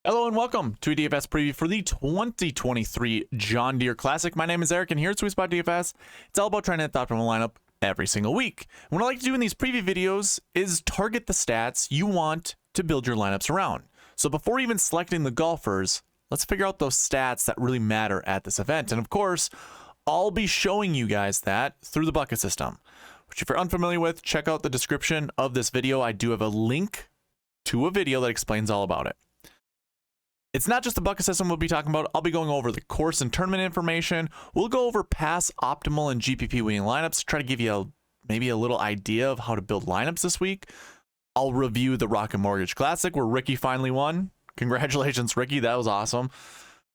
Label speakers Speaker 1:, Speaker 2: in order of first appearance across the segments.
Speaker 1: Hello and welcome to a DFS preview for the 2023 John Deere Classic. My name is Eric, and here at SweetSpotDFS, it's all about trying to hit the optimal lineup every single week. What I like to do in these preview videos is target the stats you want to build your lineups around. So before even selecting the golfers, let's figure out those stats that really matter at this event. And of course, I'll be showing you guys that through the bucket system, which if you're unfamiliar with, check out the description of this video. I do have a link to a video that explains all about it. It's not just the bucket system we'll be talking about. I'll be going over the course and tournament information. We'll go over past, optimal, and GPP winning lineups to try to give you maybe a little idea of how to build lineups this week. I'll review the Rocket Mortgage Classic where Ricky finally won. Congratulations, Ricky. That was awesome.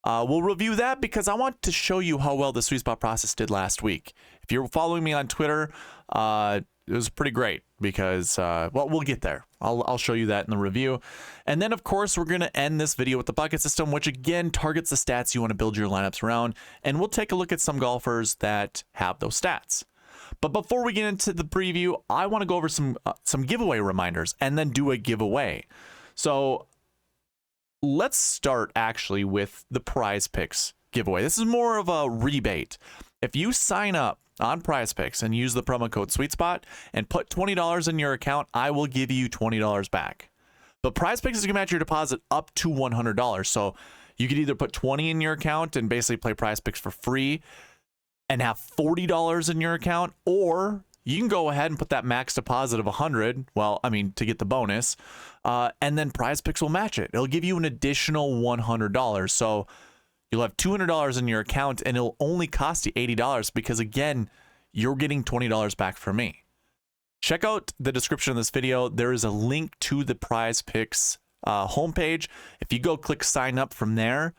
Speaker 1: We'll review that because I want to show you how well the Sweet Spot process did last week. If you're following me on Twitter, it was pretty great because, well, we'll get there. I'll show you that in the review. And then, of course, we're going to end this video with the bucket system, which, again, targets the stats you want to build your lineups around. And we'll take a look at some golfers that have those stats. But before we get into the preview, I want to go over some giveaway reminders and then do a giveaway. So let's start, actually, with the Prize Picks giveaway. This is more of a rebate. If you sign up on Prize Picks and use the promo code SweetSpot and put $20 in your account, I will give you $20 back. But Prize Picks is going to match your deposit up to $100. So you could either put $20 in your account and basically play Prize Picks for free and have $40 in your account, or you can go ahead and put that max deposit of $100. Well, I mean, to get the bonus, and then Prize Picks will match it. It'll give you an additional $100. So you'll have $200 in your account, and it'll only cost you $80 because, again, you're getting $20 back from me. Check out the description of this video. There is a link to the Prize Picks homepage. If you go click sign up from there,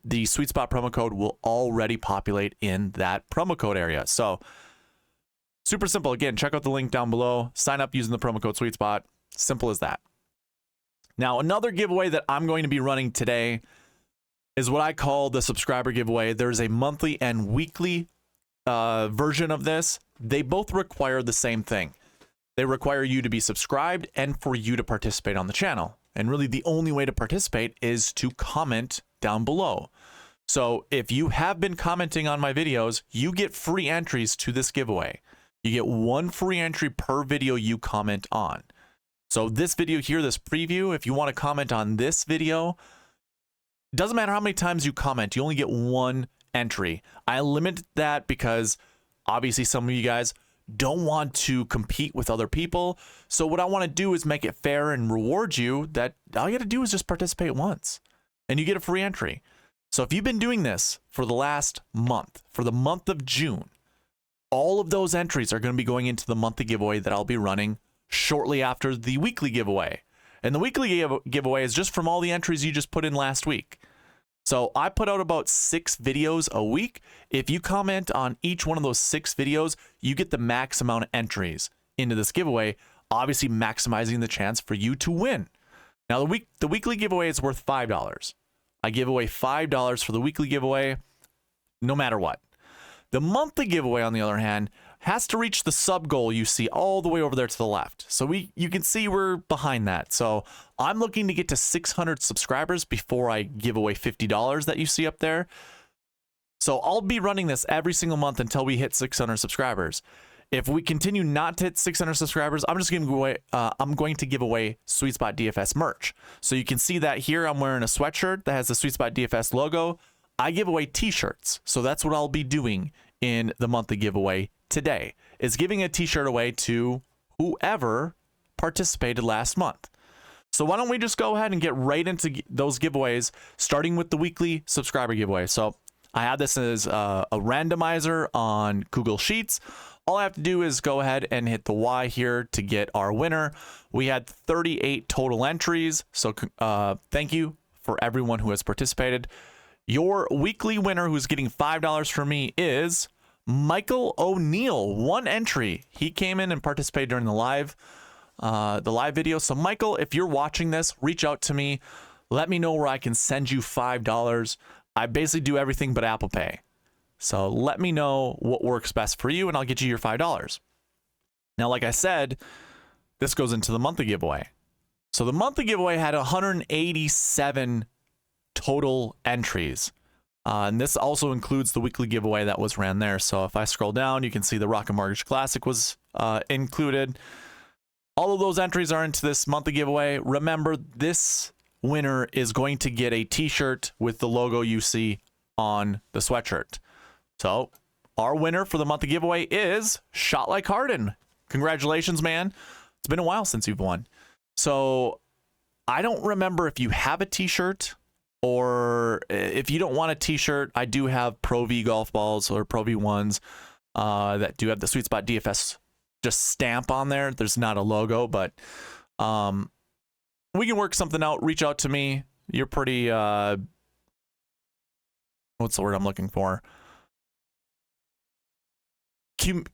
Speaker 1: the Sweet Spot promo code will already populate in that promo code area. So super simple. Again, check out the link down below. Sign up using the promo code SweetSpot. Simple as that. Now, another giveaway that I'm going to be running today is what I call the subscriber giveaway. There's a monthly and weekly version of this. They both require the same thing. They require you to be subscribed and for you to participate on the channel. And really the only way to participate is to comment down below. So if you have been commenting on my videos, you get free entries to this giveaway. You get one free entry per video you comment on. So this video here, this preview, if you want to comment on this video, doesn't matter how many times you comment, you only get one entry. I limit that because obviously some of you guys don't want to compete with other people. So what I want to do is make it fair and reward you that all you got to do is just participate once and you get a free entry. So if you've been doing this for the last month, for the month of June, all of those entries are going to be going into the monthly giveaway that I'll be running shortly after the weekly giveaway. And the weekly giveaway is just from all the entries you just put in last week. So I put out about 6 videos a week. If you comment on each one of those 6 videos, you get the max amount of entries into this giveaway, obviously maximizing the chance for you to win. Now, the weekly giveaway is worth $5. I give away $5 for the weekly giveaway, no matter what. The monthly giveaway, on the other hand, has to reach the sub goal you see all the way over there to the left. So you can see we're behind that. So I'm looking to get to 600 subscribers before I give away $50 that you see up there. So I'll be running this every single month until we hit 600 subscribers. If we continue not to hit 600 subscribers, I'm going to give away Sweet Spot DFS merch. So you can see that here. I'm wearing a sweatshirt that has the Sweet Spot DFS logo. I give away t-shirts. So that's what I'll be doing in the monthly giveaway today, is giving a t-shirt away to whoever participated last month. So why don't we just go ahead and get right into those giveaways, starting with the weekly subscriber giveaway. So I have this as a randomizer on Google Sheets. All I have to do is go ahead and hit the Y here to get our winner. We had 38 total entries. So thank you for everyone who has participated. Your weekly winner who's getting $5 from me is Michael O'Neill. One entry. He came in and participated during the live video. So Michael, if you're watching this, reach out to me. Let me know where I can send you $5. I basically do everything but Apple Pay. So let me know what works best for you and I'll get you your $5. Now, like I said, this goes into the monthly giveaway. So the monthly giveaway had 187 total entries. And this also includes the weekly giveaway that was ran there. So if I scroll down, you can see the Rocket Mortgage Classic was included. All of those entries are into this monthly giveaway. Remember, this winner is going to get a t-shirt with the logo you see on the sweatshirt. So our winner for the monthly giveaway is Shot Like Harden. Congratulations, man. It's been a while since you've won. So I don't remember if you have a t-shirt, or if you don't want a t-shirt, I do have Pro V golf balls or Pro V ones that do have the Sweet Spot DFS just stamp on there. There's not a logo, but we can work something out. Reach out to me. You're pretty, what's the word I'm looking for?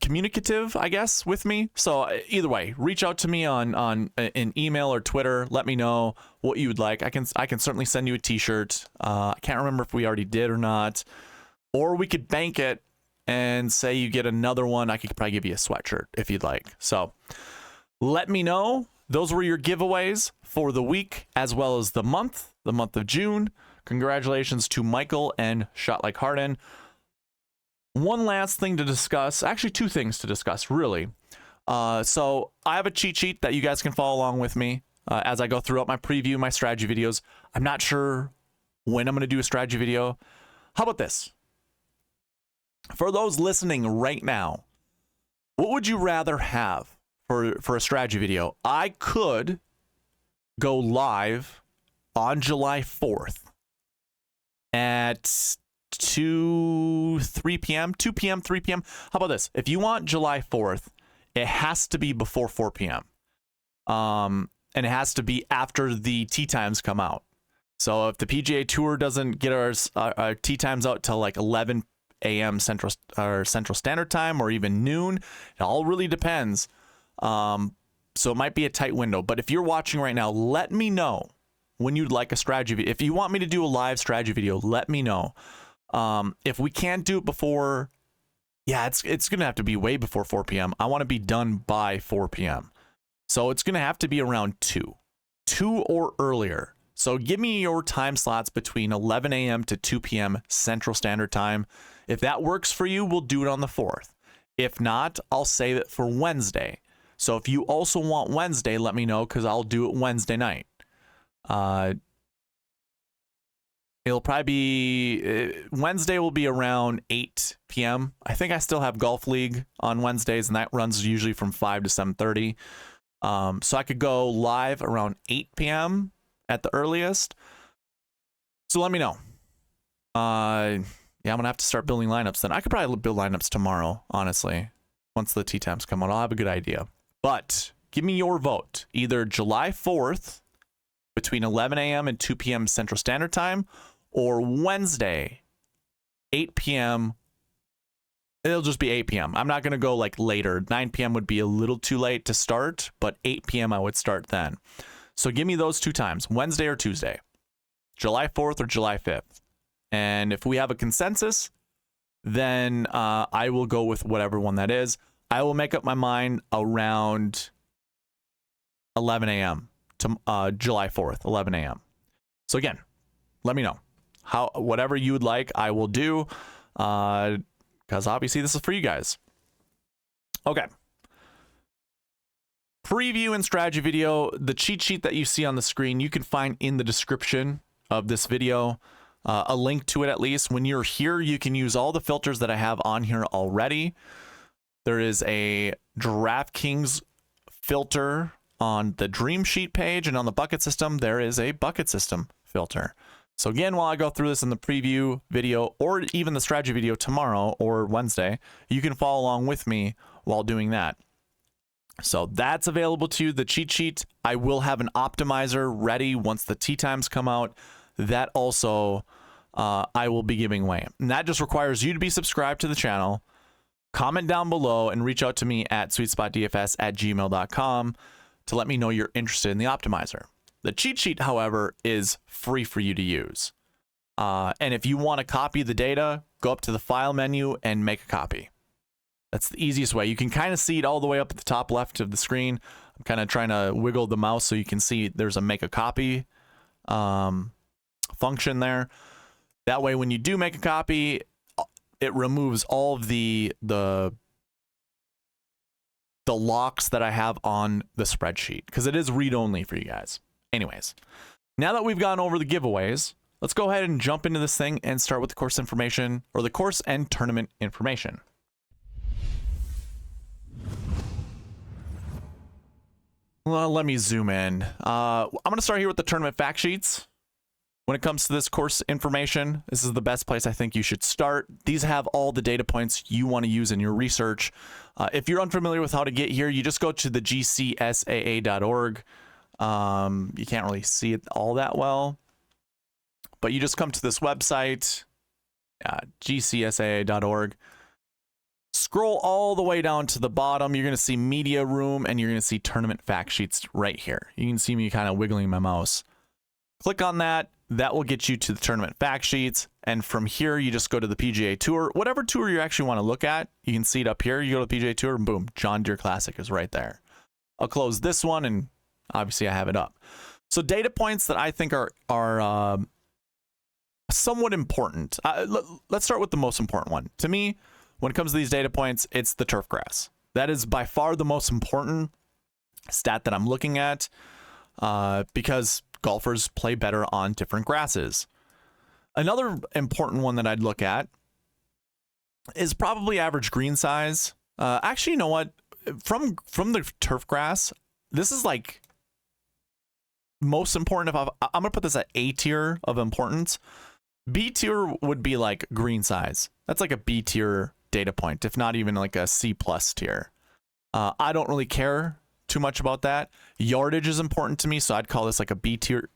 Speaker 1: Communicative, I guess, with me. So either way, reach out to me on an email or Twitter. Let me know what you would like. I can certainly send you a t-shirt. I can't remember if we already did or not, or we could bank it and say you get another one. I could probably give you a sweatshirt if you'd like. So let me know. Those were your giveaways for the week as well as the month of June. Congratulations to Michael and Shot Like Harden. One last thing to discuss, actually two things to discuss, really. So I have a cheat sheet that you guys can follow along with me as I go throughout my preview, my strategy videos. I'm not sure when I'm going to do a strategy video. How about this? For those listening right now, what would you rather have for a strategy video? I could go live on July 4th at 2 p.m., 3 p.m. How about this? If you want July 4th, it has to be before 4 p.m. And it has to be after the tee times come out. So if the PGA Tour doesn't get our tee times out till like 11 a.m. Central Standard Time, or even noon, it all really depends. So it might be a tight window. But if you're watching right now, let me know when you'd like a strategy video. If you want me to do a live strategy video, let me know. If we can't do it before, yeah, it's going to have to be way before 4 p.m. I want to be done by 4 p.m. So it's going to have to be around 2 or earlier. So give me your time slots between 11 a.m. to 2 p.m. Central Standard Time. If that works for you, we'll do it on the 4th. If not, I'll save it for Wednesday. So if you also want Wednesday, let me know, because I'll do it Wednesday night. It'll probably be Wednesday will be around 8 p.m. I think I still have Golf League on Wednesdays, and that runs usually from 5 to 7:30. So I could go live around 8 p.m. at the earliest. So let me know. Yeah, I'm gonna have to start building lineups then. I could probably build lineups tomorrow, honestly. Once the tee times come out, I'll have a good idea. But give me your vote. Either July 4th between 11 a.m. and 2 p.m. Central Standard Time, or Wednesday, 8 p.m. It'll just be 8 p.m. I'm not going to go like later. 9 p.m. would be a little too late to start, but 8 p.m. I would start then. So give me those two times, Wednesday or Tuesday, July 4th or July 5th. And if we have a consensus, then I will go with whatever one that is. I will make up my mind around 11 a.m. to July 4th, 11 a.m. So again, let me know. Whatever you would like, I will do, because obviously this is for you guys. Okay. Preview and strategy video. The cheat sheet that you see on the screen, you can find in the description of this video. A link to it at least. When you're here, you can use all the filters that I have on here already. There is a DraftKings filter on the Dream Sheet page, and on the bucket system, there is a bucket system filter. So again, while I go through this in the preview video, or even the strategy video tomorrow or Wednesday, you can follow along with me while doing that. So that's available to you, the cheat sheet. I will have an optimizer ready once the tee times come out. That also I will be giving away. And that just requires you to be subscribed to the channel, comment down below, and reach out to me at sweetspotdfs@gmail.com to let me know you're interested in the optimizer. The cheat sheet, however, is free for you to use. And if you want to copy the data, go up to the file menu and make a copy. That's the easiest way. You can kind of see it all the way up at the top left of the screen. I'm kind of trying to wiggle the mouse so you can see there's a make a copy function there. That way, when you do make a copy, it removes all of the locks that I have on the spreadsheet, because it is read-only for you guys. Anyways, now that we've gone over the giveaways, let's go ahead and jump into this thing and start with the course information, or the course and tournament information. Well, let me zoom in. I'm going to start here with the tournament fact sheets. When it comes to this course information, this is the best place I think you should start. These have all the data points you want to use in your research. If you're unfamiliar with how to get here, you just go to the gcsaa.org. You can't really see it all that well, but you just come to this website, gcsaa.org. Scroll all the way down to the bottom. You're going to see media room, and you're going to see tournament fact sheets right here. You can see me kind of wiggling my mouse. Click on that. That will get you to the tournament fact sheets. And from here, you just go to the PGA Tour. Whatever tour you actually want to look at, you can see it up here. You go to the PGA Tour, and boom, John Deere Classic is right there. I'll close this one, and obviously I have it up. So data points that I think are somewhat important. Let's start with the most important one. To me, when it comes to these data points, it's the turf grass. That is by far the most important stat that I'm looking at, because golfers play better on different grasses. Another important one that I'd look at is probably average green size. Actually, you know what? From the turf grass, this is like most important. I'm going to put this at A tier of importance. B tier would be like green size. That's like a B tier data point, if not even like a C plus tier. I don't really care too much about that. Yardage is important to me, so I'd call this like a B tier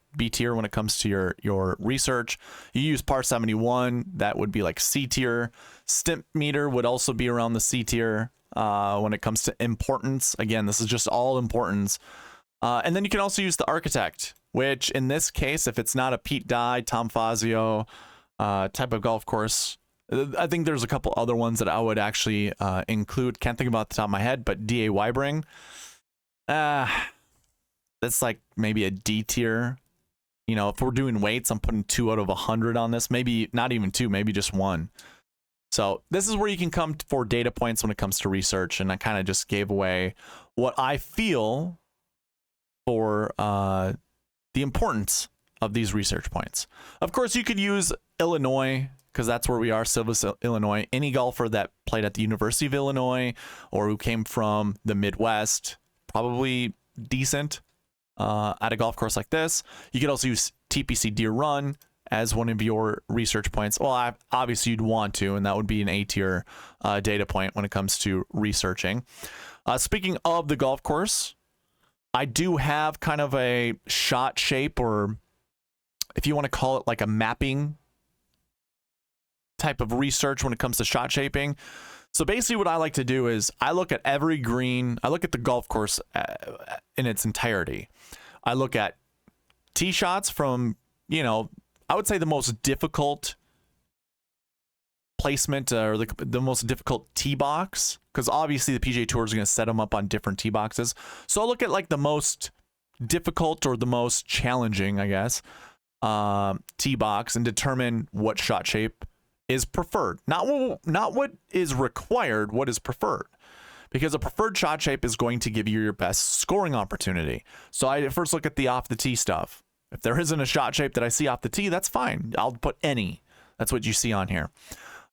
Speaker 1: when it comes to your research. You use par 71, that would be like C tier. Stimp meter would also be around the C tier when it comes to importance. Again, this is just all importance. And then you can also use the architect, which in this case, if it's not a Pete Dye, Tom Fazio type of golf course, I think there's a couple other ones that I would actually include. Can't think about the top of my head, but D.A. Weibring. That's like maybe a D tier. You know, if we're doing weights, I'm putting 2 out of 100 on this. Maybe not even 2, maybe just 1. So this is where you can come for data points when it comes to research. And I kind of just gave away what I feel for the importance of these research points. Of course, you could use Illinois, because that's where we are, Silvis, Illinois. Any golfer that played at the University of Illinois or who came from the Midwest, probably decent at a golf course like this. You could also use TPC Deer Run as one of your research points. Well, obviously you'd want to, and that would be an A tier data point when it comes to researching. Speaking of the golf course, I do have kind of a shot shape, or if you want to call it like a mapping type of research when it comes to shot shaping. So basically what I like to do is I look at every green, I look at the golf course in its entirety. I look at tee shots from, you know, I would say the most difficult placement or the most difficult tee box, because obviously the PGA Tour is going to set them up on different tee boxes. So I'll look at like the most difficult or the most challenging, I guess, tee box and determine what shot shape is preferred. Not what is required, what is preferred. Because a preferred shot shape is going to give you your best scoring opportunity. So I first look at the off the tee stuff. If there isn't a shot shape that I see off the tee, that's fine. I'll put any. That's what you see on here.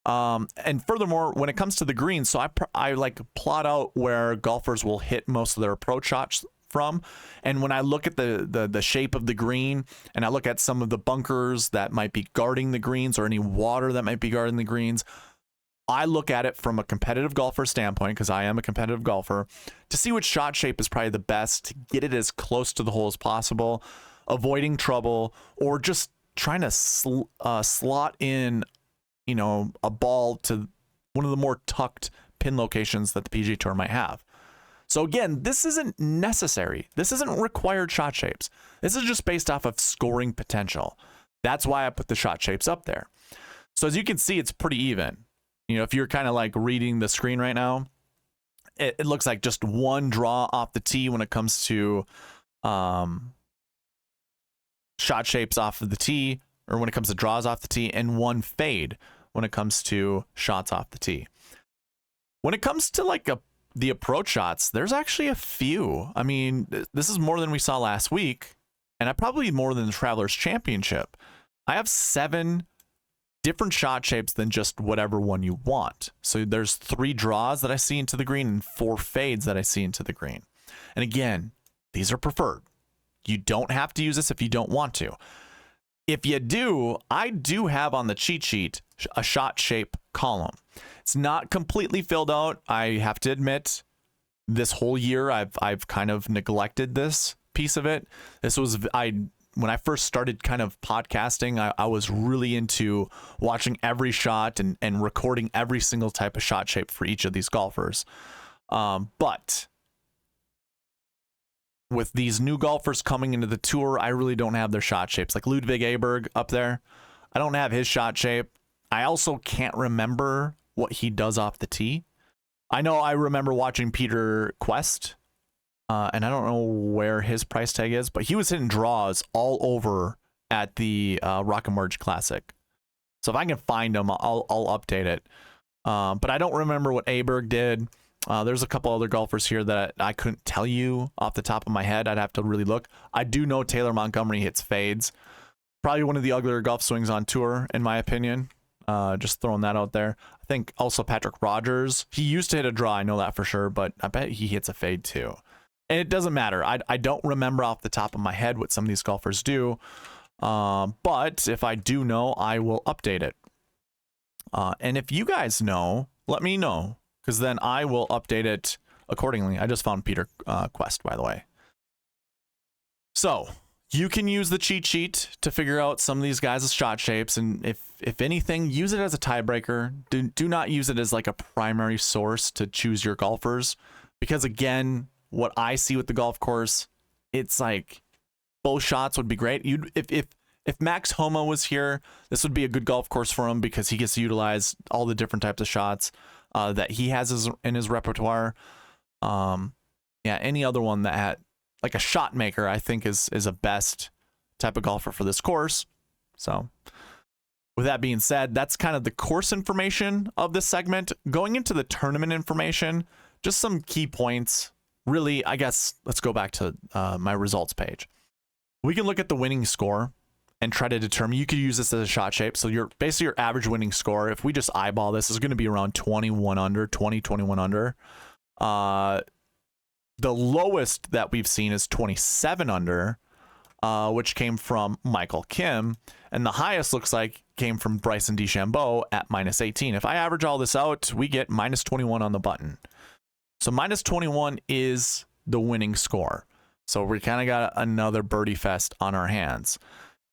Speaker 1: And furthermore, when it comes to the greens, so I like plot out where golfers will hit most of their approach shots from. And when I look at the shape of the green, and I look at some of the bunkers that might be guarding the greens or any water that might be guarding the greens, I look at it from a competitive golfer standpoint, because I am a competitive golfer, to see which shot shape is probably the best to get it as close to the hole as possible, avoiding trouble, or just trying to slot in, you know, a ball to one of the more tucked pin locations that the PGA Tour might have. So again, this isn't necessary. This isn't required shot shapes. This is just based off of scoring potential. That's why I put the shot shapes up there. So as you can see, it's pretty even. You know, if you're kind of like reading the screen right now, it looks like just one draw off the tee when it comes to shot shapes off of the tee or when it comes to draws off the tee, and 1 fade when it comes to shots off the tee. When it comes to like the approach shots, there's actually a few. I mean, this is more than we saw last week, and probably more than the Travelers Championship. I have 7 different shot shapes than just whatever one you want. So there's 3 draws that I see into the green and 4 fades that I see into the green. And again, these are preferred. You don't have to use this if you don't want to. If you do, I do have on the cheat sheet a shot shape column. It's not completely filled out. I have to admit, this whole year I've kind of neglected this piece of it. When I first started kind of podcasting, I was really into watching every shot and recording every single type of shot shape for each of these golfers. But with these new golfers coming into the tour, I really don't have their shot shapes. Like Ludwig Aberg up there, I don't have his shot shape. I also can't remember what he does off the tee. I know I remember watching Peter Quest, and I don't know where his price tag is, but he was hitting draws all over at the Rocket Mortgage Classic. So if I can find him, I'll update it. But I don't remember what Aberg did. There's a couple other golfers here that I couldn't tell you off the top of my head. I'd have to really look. I do know Taylor Montgomery hits fades. Probably one of the uglier golf swings on tour, in my opinion. Just throwing that out there. I think also Patrick Rogers. He used to hit a draw, I know that for sure, but I bet he hits a fade too. And it doesn't matter. I don't remember off the top of my head what some of these golfers do. But if I do know, I will update it. And if you guys know, let me know, because then I will update it accordingly. I just found Peter Quest, by the way. So you can use the cheat sheet to figure out some of these guys' shot shapes. And if anything, use it as a tiebreaker. Do not use it as like a primary source to choose your golfers. Because again, what I see with the golf course, it's like both shots would be great. If Max Homa was here, this would be a good golf course for him because he gets to utilize all the different types of shots that he has in his repertoire. Yeah, any other one that had like a shot maker, I think is a best type of golfer for this course. So with that being said, that's kind of the course information of this segment. Going into the tournament information, just some key points. Really, I guess let's go back to my results page. We can look at the winning score and try to determine. You could use this as a shot shape. So basically your average winning score, if we just eyeball this, is going to be around 21 under, 21 under. The lowest that we've seen is 27 under, which came from Michael Kim. And the highest looks like came from Bryson DeChambeau at -18. If I average all this out, we get -21 on the button. So -21 is the winning score. So we kind of got another birdie fest on our hands.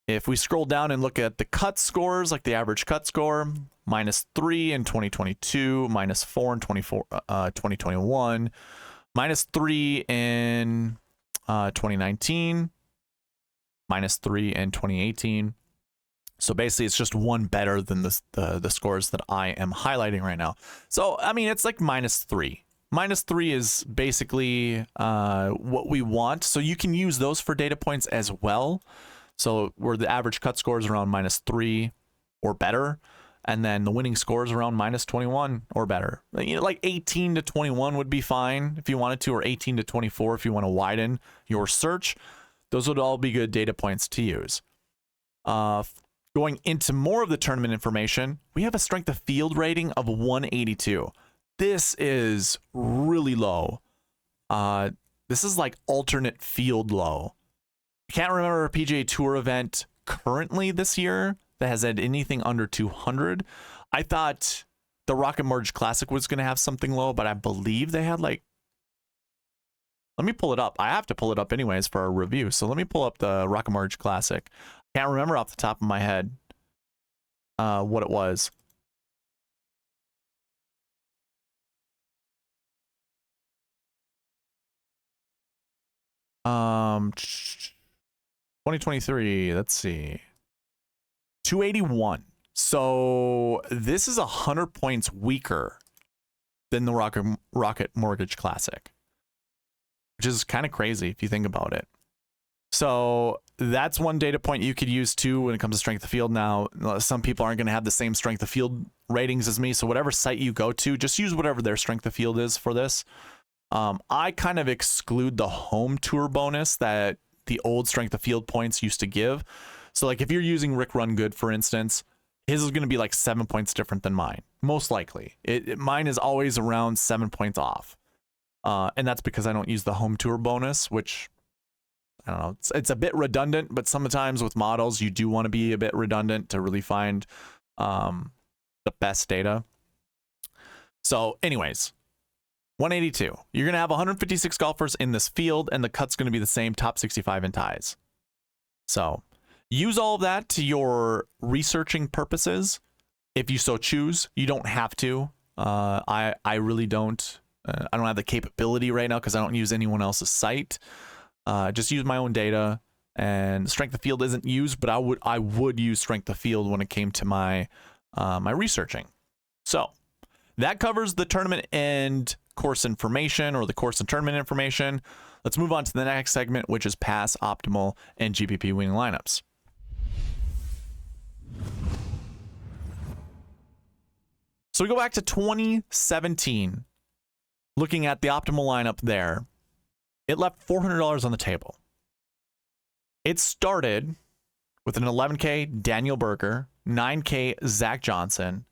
Speaker 1: If we scroll down and look at the cut scores, like the average cut score, -3 in 2022, -4 in 2021, -3 in 2019, -3 in 2018. So basically, it's just one better than the scores that I am highlighting right now. So, I mean, it's like -3. -3 is basically what we want. So you can use those for data points as well. So where the average cut score is around -3 or better, and then the winning score is around -21 or better. You know, like 18 to 21 would be fine if you wanted to, or 18 to 24 if you want to widen your search. Those would all be good data points to use. Going into more of the tournament information, we have a strength of field rating of 182. This is really low. This is like alternate field low. I can't remember a PGA Tour event currently this year that has had anything under 200. I thought the Rocket Mortgage Classic was going to have something low, but I believe they had like... Let me pull it up. I have to pull it up anyways for our review. So let me pull up the Rocket Mortgage Classic. Can't remember off the top of my head what it was. Um, 2023, let's see. 281. So this is 100 points weaker than the Rocket Mortgage Classic, which is kind of crazy if you think about it. So that's one data point you could use too when it comes to strength of field. Now, some people aren't going to have the same strength of field ratings as me. So whatever site you go to, just use whatever their strength of field is for this. I kind of exclude the home tour bonus that the old strength of field points used to give. So like if you're using Rick Run Good, for instance, his is going to be like 7 points different than mine. Most likely. Mine is always around 7 points off. And that's because I don't use the home tour bonus, which I don't know. It's a bit redundant, but sometimes with models, you do want to be a bit redundant to really find the best data. So anyways, 182. You're going to have 156 golfers in this field, and the cut's going to be the same, top 65 in ties. So use all of that to your researching purposes if you so choose. You don't have to. I really don't. I don't have the capability right now because I don't use anyone else's site. Just use my own data, and strength of field isn't used, but I would use strength of field when it came to my my researching. So that covers the tournament and course information, or the course and tournament information. Let's move on to the next segment, which is pass, optimal, and GPP winning lineups. So we go back to 2017, looking at the optimal lineup there. It left $400 on the table. It started with an 11K Daniel Berger, 9K Zach Johnson,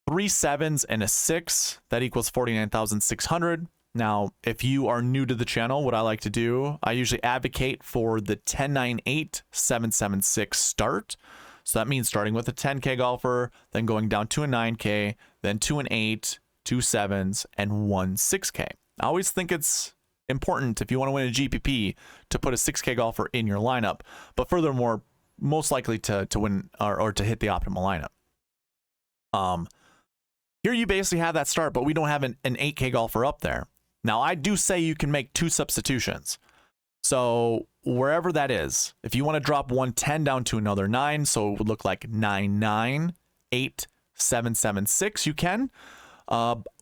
Speaker 1: 3 7s and a 6. That equals 49,600. Now, if you are new to the channel, what I like to do, I usually advocate for the 10-9-8, 7-7-6 start. So that means starting with a 10K golfer, then going down to a 9K, then to an 8, 2 7s, and 1 6K. I always think it's important, if you want to win a GPP, to put a 6K golfer in your lineup, but furthermore, most likely to win or to hit the optimal lineup. Here you basically have that start, but we don't have an 8K golfer up there. Now, I do say you can make 2 substitutions. So wherever that is, if you want to drop 110 down to another 9, so it would look like 9-9, 8, 7-7-6, you can.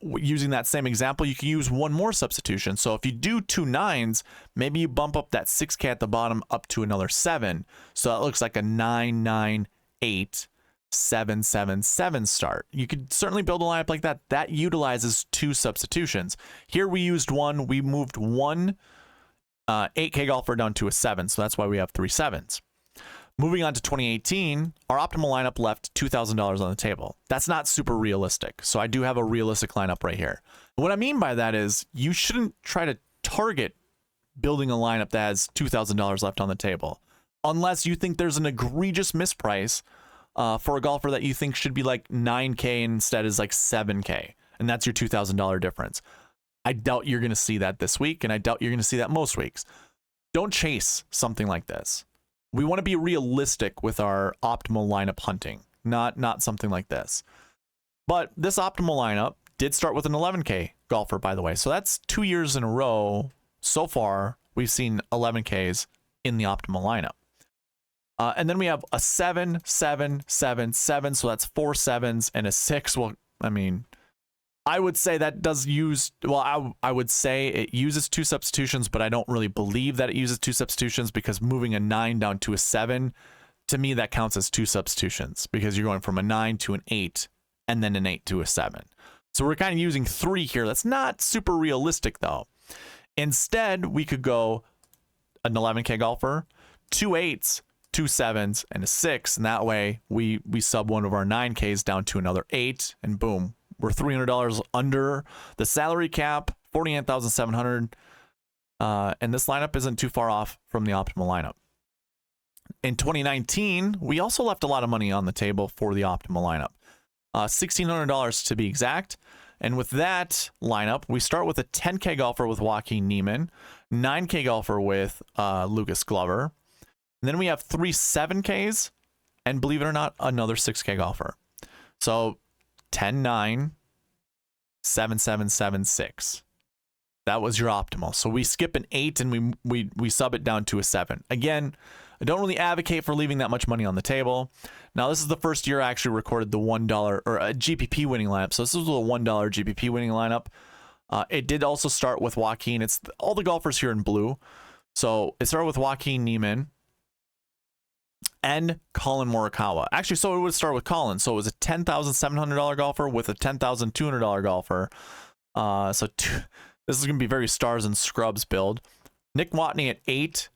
Speaker 1: Using that same example, you can use one more substitution. So if you do 2 9s, maybe you bump up that 6K at the bottom up to another 7. So that looks like a 9-9-8, 7-7-7 start. You could certainly build a lineup like that. That utilizes 2 substitutions. Here we used one. We moved one 8K golfer down to a 7. So that's why we have 3 7s. Moving on to 2018, our optimal lineup left $2,000 on the table. That's not super realistic. So I do have a realistic lineup right here. What I mean by that is you shouldn't try to target building a lineup that has $2,000 left on the table, unless you think there's an egregious misprice for a golfer that you think should be like 9K and instead is like 7K. And that's your $2,000 difference. I doubt you're going to see that this week, and I doubt you're going to see that most weeks. Don't chase something like this. We want to be realistic with our optimal lineup hunting, not something like this. But this optimal lineup did start with an 11K golfer, by the way. So that's 2 years in a row so far we've seen 11Ks in the optimal lineup. And then we have a 7, 7, 7, 7. So that's 4 7s and a 6. Well, I mean, I would say that does use, well, I would say it uses 2 substitutions, but I don't really believe that it uses 2 substitutions, because moving a 9 down to a 7, to me, that counts as 2 substitutions, because you're going from a 9 to an 8 and then an 8 to a 7. So we're kind of using 3 here. That's not super realistic, though. Instead, we could go an 11K golfer, 2 8s, 2 7s, and a 6. And that way we sub one of our 9Ks down to another 8, and boom. We're $300 under the salary cap, $48,700. And this lineup isn't too far off from the optimal lineup. In 2019, we also left a lot of money on the table for the optimal lineup. $1,600 to be exact. And with that lineup, we start with a 10K golfer with Joaquin Niemann, 9K golfer with Lucas Glover. And then we have 3 7Ks, and believe it or not, another 6K golfer. So 10-9, 7-7-7-6. That was your optimal. So we skip an 8 and we sub it down to a 7. Again, I don't really advocate for leaving that much money on the table. Now, this is the first year I actually recorded the $1 or a GPP winning lineup. So this was a $1 GPP winning lineup. It did also start with Joaquin. It's all the golfers here in blue. So it started with Joaquin Niemann and Colin Morikawa. Actually, so it would start with Colin. So it was a $10,700 golfer with a $10,200 golfer. This is going to be very stars and scrubs build. Nick Watney at 8,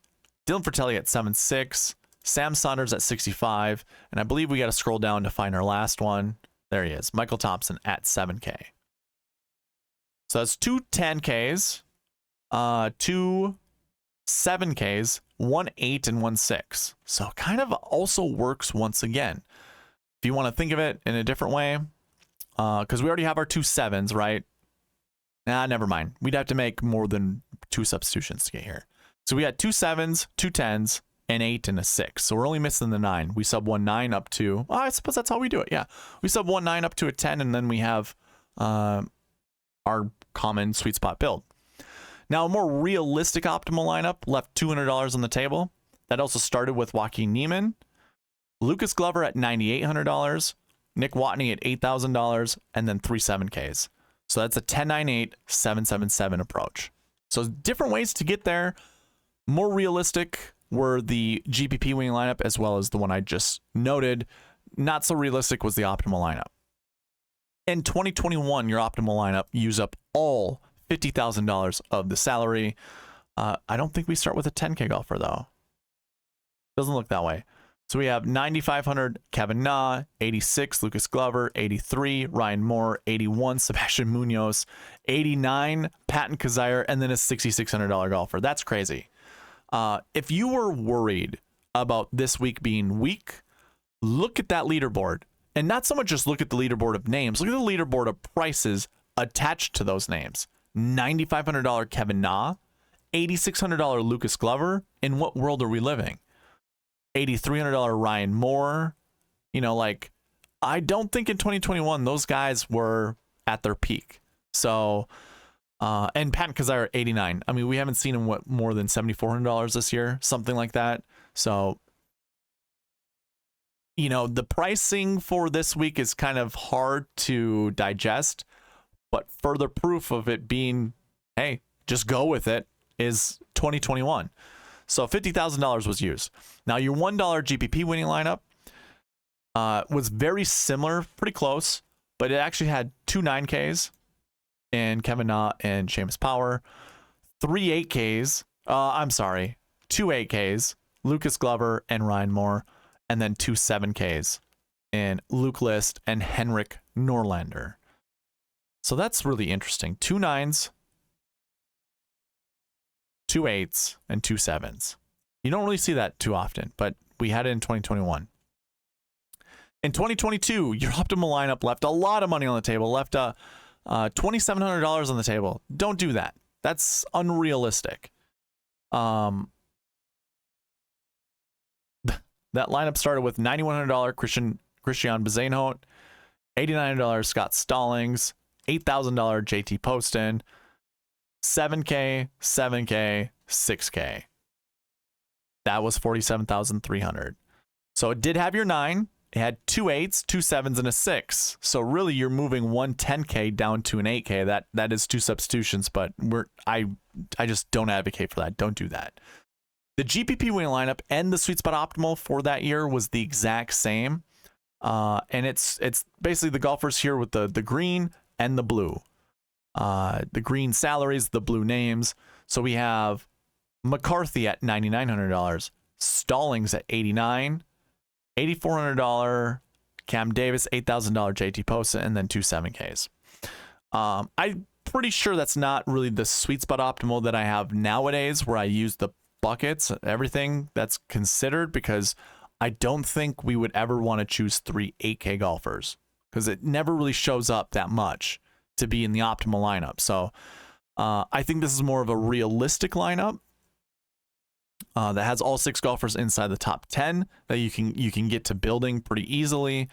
Speaker 1: Dylan Fratelli at 7.6, Sam Saunders at 65, and I believe we got to scroll down to find our last one. There he is, Michael Thompson at 7K. So that's 2 10Ks, 2 7Ks, 1 8, and 1 6. So kind of also works once again. If you want to think of it in a different way, because we already have our 2 7s, right? Nah, never mind. We'd have to make more than 2 substitutions to get here. So we had 2 7s, 2 10s, an 8, and a 6. So we're only missing the 9. We sub 1 9 up to, I suppose that's how we do it. Yeah. We sub 1 9 up to a 10, and then we have our common sweet spot build. Now, a more realistic optimal lineup left $200 on the table. That also started with Joaquin Niemann, Lucas Glover at $9,800, Nick Watney at $8,000, and then 3 7Ks. So that's a 10-9-8, 7-7-7 approach. So different ways to get there. More realistic were the GPP winning lineup as well as the one I just noted. Not so realistic was the optimal lineup. In 2021, your optimal lineup use up all $50,000 of the salary. I don't think we start with a 10K golfer though. Doesn't look that way. So we have 9,500 Kevin Na, 86 Lucas Glover, 83 Ryan Moore, 81 Sebastian Munoz, 89 Patton Kizzire, and then a $6,600 golfer. That's crazy. If you were worried about this week being weak, look at that leaderboard. And not so much just look at the leaderboard of names, look at the leaderboard of prices attached to those names. $9,500 Kevin Na, $8,600 Lucas Glover. In what world are we living? $8,300 Ryan Moore. You know, like, I don't think in 2021 those guys were at their peak. So, and Patton Kizzire 89. I mean, we haven't seen him more than $7,400 this year, something like that. So, you know, the pricing for this week is kind of hard to digest, but further proof of it being, hey, just go with it, is 2021. So $50,000 was used. Now your $1 GPP winning lineup was very similar, pretty close, but it actually had 2 9Ks in Kevin Na and Seamus Power, 3 8Ks, 2 8Ks, Lucas Glover and Ryan Moore, and then 2 7Ks in Luke List and Henrik Norlander. So that's really interesting. 2 9s, 2 8s, and 2 7s. You don't really see that too often, but we had it in 2021. In 2022, your optimal lineup left a lot of money on the table, left $2,700 on the table. Don't do that. That's unrealistic. That lineup started with $9,100 Christian Bezuidenhout, $8,900 Scott Stallings, $8,000 JT Poston, 7K, 7K, 6K. That was $47,300. So it did have your 9. It had 2 8s, 2 7s, and a 6. So really, you're moving one 10K down to an 8K. That is 2 substitutions, but I just don't advocate for that. Don't do that. The GPP winning lineup and the sweet spot optimal for that year was the exact same. And it's basically the golfers here with the green and the blue. The green salaries, the blue names. So we have McCarthy at $9,900, Stallings at $89,000, $8,400 Cam Davis, $8,000 JT Poston, and then 2 7Ks. I'm pretty sure that's not really the sweet spot optimal that I have nowadays, where I use the buckets, everything that's considered, because I don't think we would ever want to choose 3 8K golfers, because it never really shows up that much to be in the optimal lineup. So I think this is more of a realistic lineup that has all 6 golfers inside the top 10 that you can get to building pretty easily.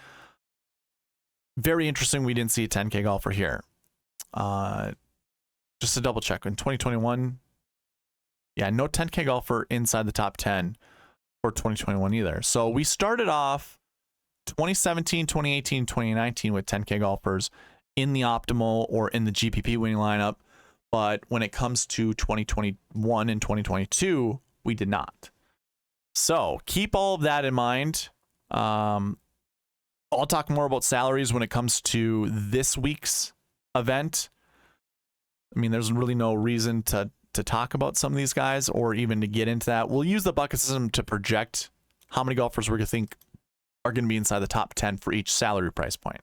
Speaker 1: Very interesting. We didn't see a 10K golfer here. Just to double check, in 2021, yeah, no 10K golfer inside the top 10 for 2021 either. So we started off 2017, 2018, 2019 with 10K golfers in the optimal or in the GPP winning lineup. but when it comes to 2021 and 2022, we did not. So keep all of that in mind. I'll talk more about salaries when it comes to this week's event. I mean, there's really no reason to talk about some of these guys or even to get into that. We'll use the bucket system to project how many golfers we're going to think are going to be inside the top 10 for each salary price point.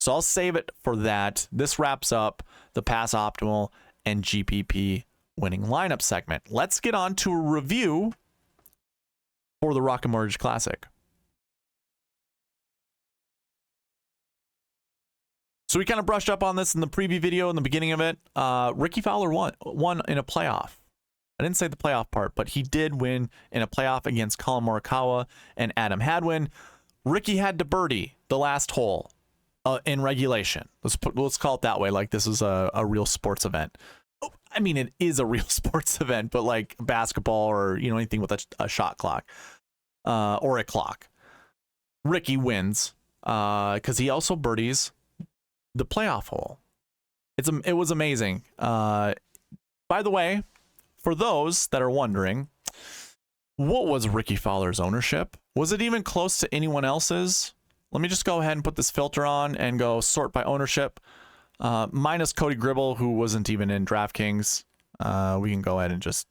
Speaker 1: So I'll save it for that. This wraps up the Pass Optimal and GPP winning lineup segment. Let's get on to a review for the Rocket Mortgage Classic. So we kind of brushed up on this in the preview video in the beginning of it. Ricky Fowler won in a playoff. I didn't say the playoff part, but he did win in a playoff against Colin Morikawa and Adam Hadwin. Ricky had to birdie the last hole in regulation. Let's call it that way, like this is a real sports event. I mean, it is a real sports event, but like basketball or anything with a shot clock or a clock. Ricky wins because he also birdies the playoff hole. It was amazing. By the way, for those that are wondering, what was Ricky Fowler's ownership? Was it even close to anyone else's? Let me just go ahead and put this filter on and go sort by ownership. Minus Cody Gribble, who wasn't even in DraftKings. We can go ahead and just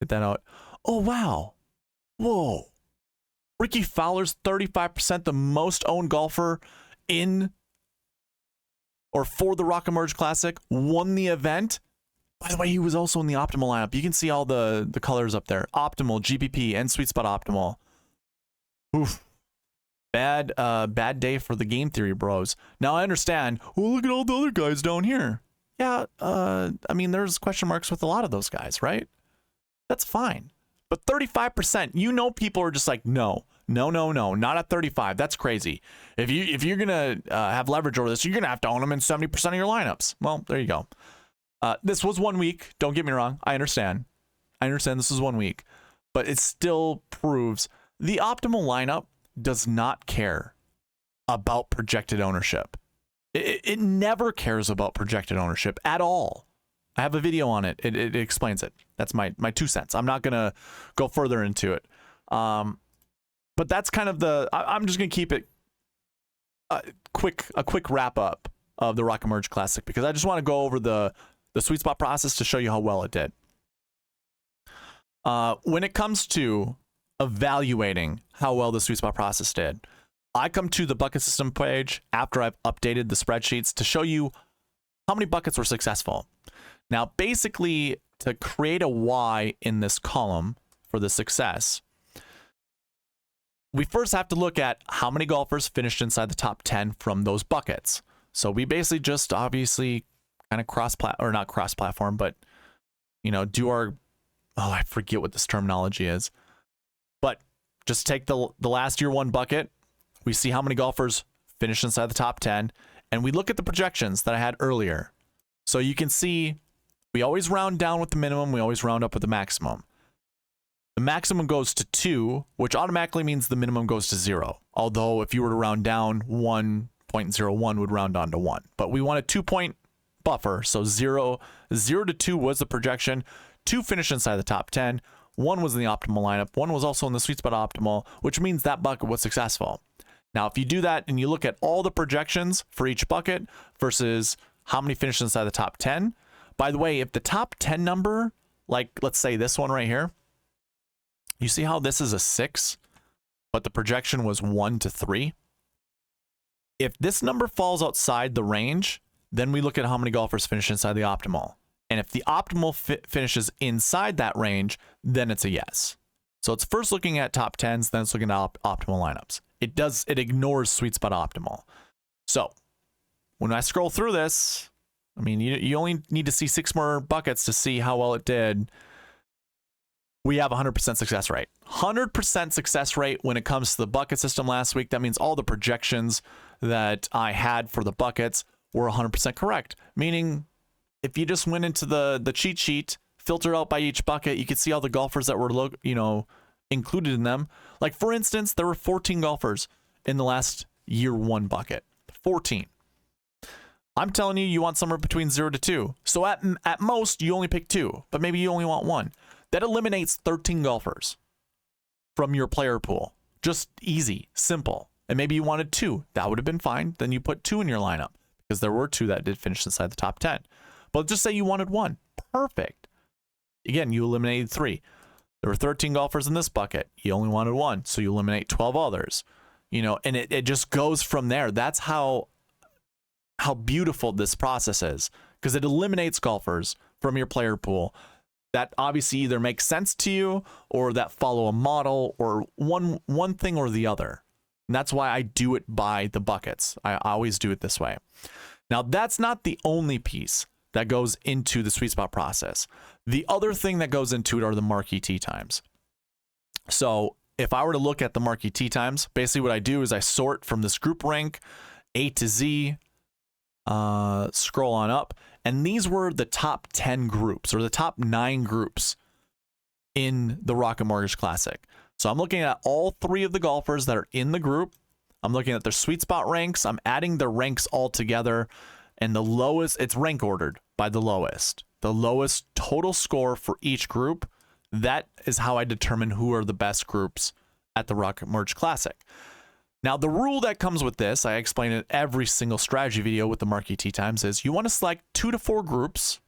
Speaker 1: get that out. Oh, wow. Whoa. Ricky Fowler's 35%, the most owned golfer in or for the Rocket Mortgage Classic, won the event. By the way, he was also in the optimal lineup. You can see all the colors up there. Optimal, GPP, and Sweet Spot Optimal. Oof. Bad day for the game theory bros. Now I understand. Oh, look at all the other guys down here. Yeah, I mean, there's question marks with a lot of those guys, right? That's fine. But 35%, people are just like, no, not at 35. That's crazy. If you're gonna have leverage over this, you're gonna have to own them in 70% of your lineups. Well, there you go. This was 1 week. Don't get me wrong. I understand this is 1 week, but it still proves the optimal lineup does not care about projected ownership. It never cares about projected ownership at all. I have a video on it. It explains it. That's my 2 cents. I'm not going to go further into it. But that's kind of I'm just going to keep it a quick wrap up of the Rocket Mortgage Classic because I just want to go over the sweet spot process to show you how well it did. When it comes to evaluating how well the sweet spot process did, I come to the bucket system page after I've updated the spreadsheets to show you how many buckets were successful. Now, basically, to create a Y in this column for the success, we first have to look at how many golfers finished inside the top 10 from those buckets. So we basically just obviously kind of not cross-platform, but, do our, I forget what this terminology is. But just take the last year one bucket. We see how many golfers finished inside the top 10, and we look at the projections that I had earlier. So you can see we always round down with the minimum. We always round up with the maximum. The maximum goes to 2, which automatically means the minimum goes to 0. Although if you were to round down, 1.01 would round on to 1. But we want a 2-point buffer. So 0 to 2 was the projection. 2 finished inside the top 10. 1 was in the optimal lineup. 1 was also in the sweet spot optimal, which means that bucket was successful. Now, if you do that and you look at all the projections for each bucket versus how many finished inside the top 10, by the way, if the top 10 number, like let's say this one right here, you see how this is a 6, but the projection was 1 to 3? If this number falls outside the range, then we look at how many golfers finish inside the optimal. And if the optimal finishes inside that range, then it's a yes. So it's first looking at top 10s, then it's looking at optimal lineups. It ignores sweet spot optimal. So when I scroll through this, I mean, you only need to see 6 more buckets to see how well it did. We have 100% success rate. 100% success rate when it comes to the bucket system last week. That means all the projections that I had for the buckets were 100% correct. Meaning, if you just went into the cheat sheet, filter out by each bucket, you could see all the golfers that were included in them. Like, for instance, there were 14 golfers in the last year one bucket. 14. I'm telling you, you want somewhere between 0 to 2. So at most, you only pick 2, but maybe you only want 1. That eliminates 13 golfers from your player pool. Just easy, simple. And maybe you wanted 2. That would have been fine. Then you put 2 in your lineup because there were 2 that did finish inside the top 10. But just say you wanted 1. Perfect. Again, you eliminated 3. There were 13 golfers in this bucket. You only wanted 1, so you eliminate 12 others. You know, and it just goes from there. That's how beautiful this process is, because it eliminates golfers from your player pool that obviously either make sense to you or that follow a model or one thing or the other. And that's why I do it by the buckets. I always do it this way. Now, that's not the only piece that goes into the sweet spot process. The other thing that goes into it are the marquee tee times. So if I were to look at the marquee tee times, basically what I do is I sort from this group rank A to Z, scroll on up, and these were the top 10 groups or the top 9 groups in the Rocket Mortgage Classic. So I'm looking at all 3 of the golfers that are in the group. I'm looking at their sweet spot ranks. I'm adding their ranks all together, and the lowest, it's rank ordered by the lowest total score for each group. That is how I determine who are the best groups at the Rocket Mortgage Classic. Now, the rule that comes with this, I explain it every single strategy video with the marquee tee times, is you want to select 2 to 4 groups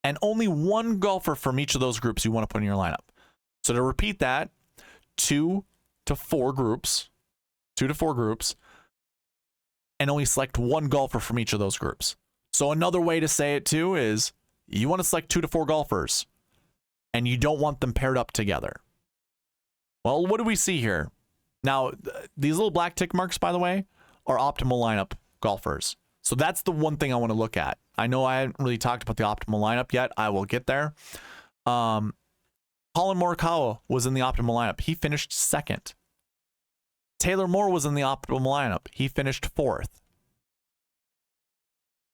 Speaker 1: and only 1 golfer from each of those groups you want to put in your lineup. So to repeat that, 2 to 4 groups, and only select 1 golfer from each of those groups. So another way to say it too is you want to select 2 to 4 golfers and you don't want them paired up together. Well, what do we see here? Now, these little black tick marks, by the way, are optimal lineup golfers. So that's the one thing I want to look at. I know I haven't really talked about the optimal lineup yet. I will get there. Colin Morikawa was in the optimal lineup. He finished 2nd. Taylor Moore was in the optimal lineup. He finished 4th.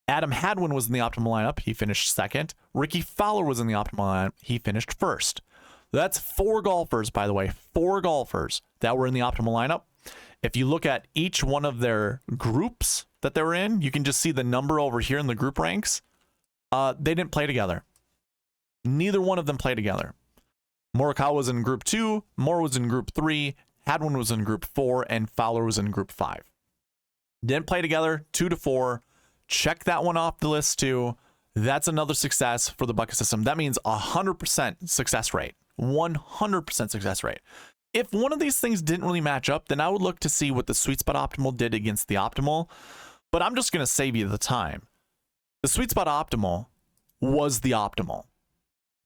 Speaker 1: Adam Hadwin was in the optimal lineup. He finished 2nd. Ricky Fowler was in the optimal lineup. He finished 1st. That's 4 golfers, by the way, 4 golfers that were in the optimal lineup. If you look at each one of their groups that they were in, you can just see the number over here in the group ranks. They didn't play together. Neither one of them played together. Morikawa was in group 2, Moore was in group 3, Hadwin was in group 4, and Fowler was in group 5. Didn't play together, 2 to 4. Check that one off the list too. That's another success for the bucket system. That means 100% success rate. 100% success rate. If one of these things didn't really match up, then I would look to see what the sweet spot optimal did against the optimal. But I'm just going to save you the time. The sweet spot optimal was the optimal.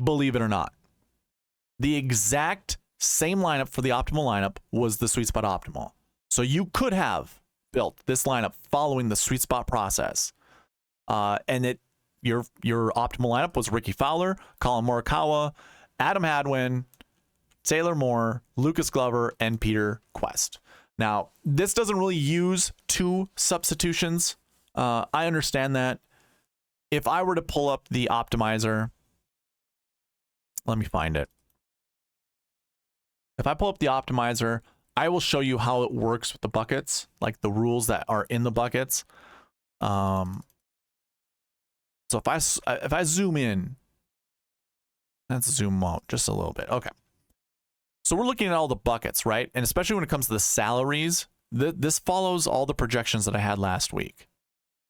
Speaker 1: Believe it or not. The exact same lineup for the optimal lineup was the sweet spot optimal. So you could have built this lineup following the sweet spot process. And your optimal lineup was Ricky Fowler, Colin Morikawa, Adam Hadwin, Taylor Moore, Lucas Glover, and Peter Quest. Now, this doesn't really use 2 substitutions. I understand that. If I were to pull up the optimizer, let me find it. If I pull up the optimizer, I will show you how it works with the buckets, like the rules that are in the buckets. So if I zoom in, let's zoom out just a little bit. Okay. So we're looking at all the buckets, right? And especially when it comes to the salaries, this follows all the projections that I had last week.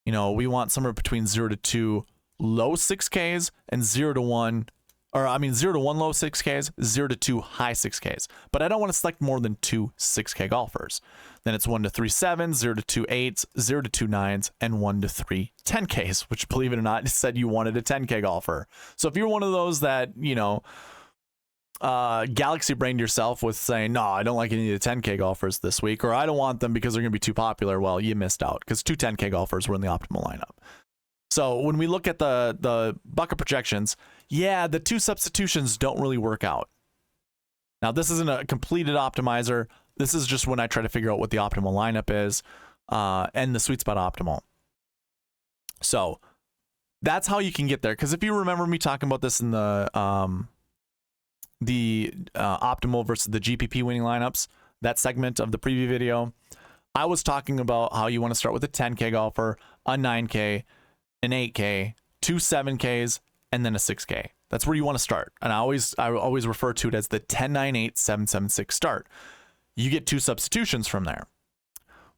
Speaker 1: You know, we want somewhere between 0 to 2 low 6Ks and 0 to 1 low 6Ks, 0 to 2 high 6Ks. But I don't want to select more than 2 6K golfers. Then it's 1 to 3 7s, 0 to 2 8s, 0 to 2 9s, and 1 to 3 10Ks, which, believe it or not, said you wanted a 10K golfer. So if you're one of those that, you know, galaxy brained yourself with saying, no, I don't like any of the 10K golfers this week, or I don't want them because they're going to be too popular, well, you missed out because 2 10K golfers were in the optimal lineup. So when we look at the bucket projections, yeah, the 2 substitutions don't really work out. Now, this isn't a completed optimizer. This is just when I try to figure out what the optimal lineup is and the sweet spot optimal. So that's how you can get there. Because if you remember me talking about this in the optimal versus the GPP winning lineups, that segment of the preview video, I was talking about how you want to start with a 10K golfer, a 9K, an 8K, two 7Ks, and then a 6K. That's where you want to start. And I always refer to it as the 10-9-8-7-7-6 start. You get two substitutions from there.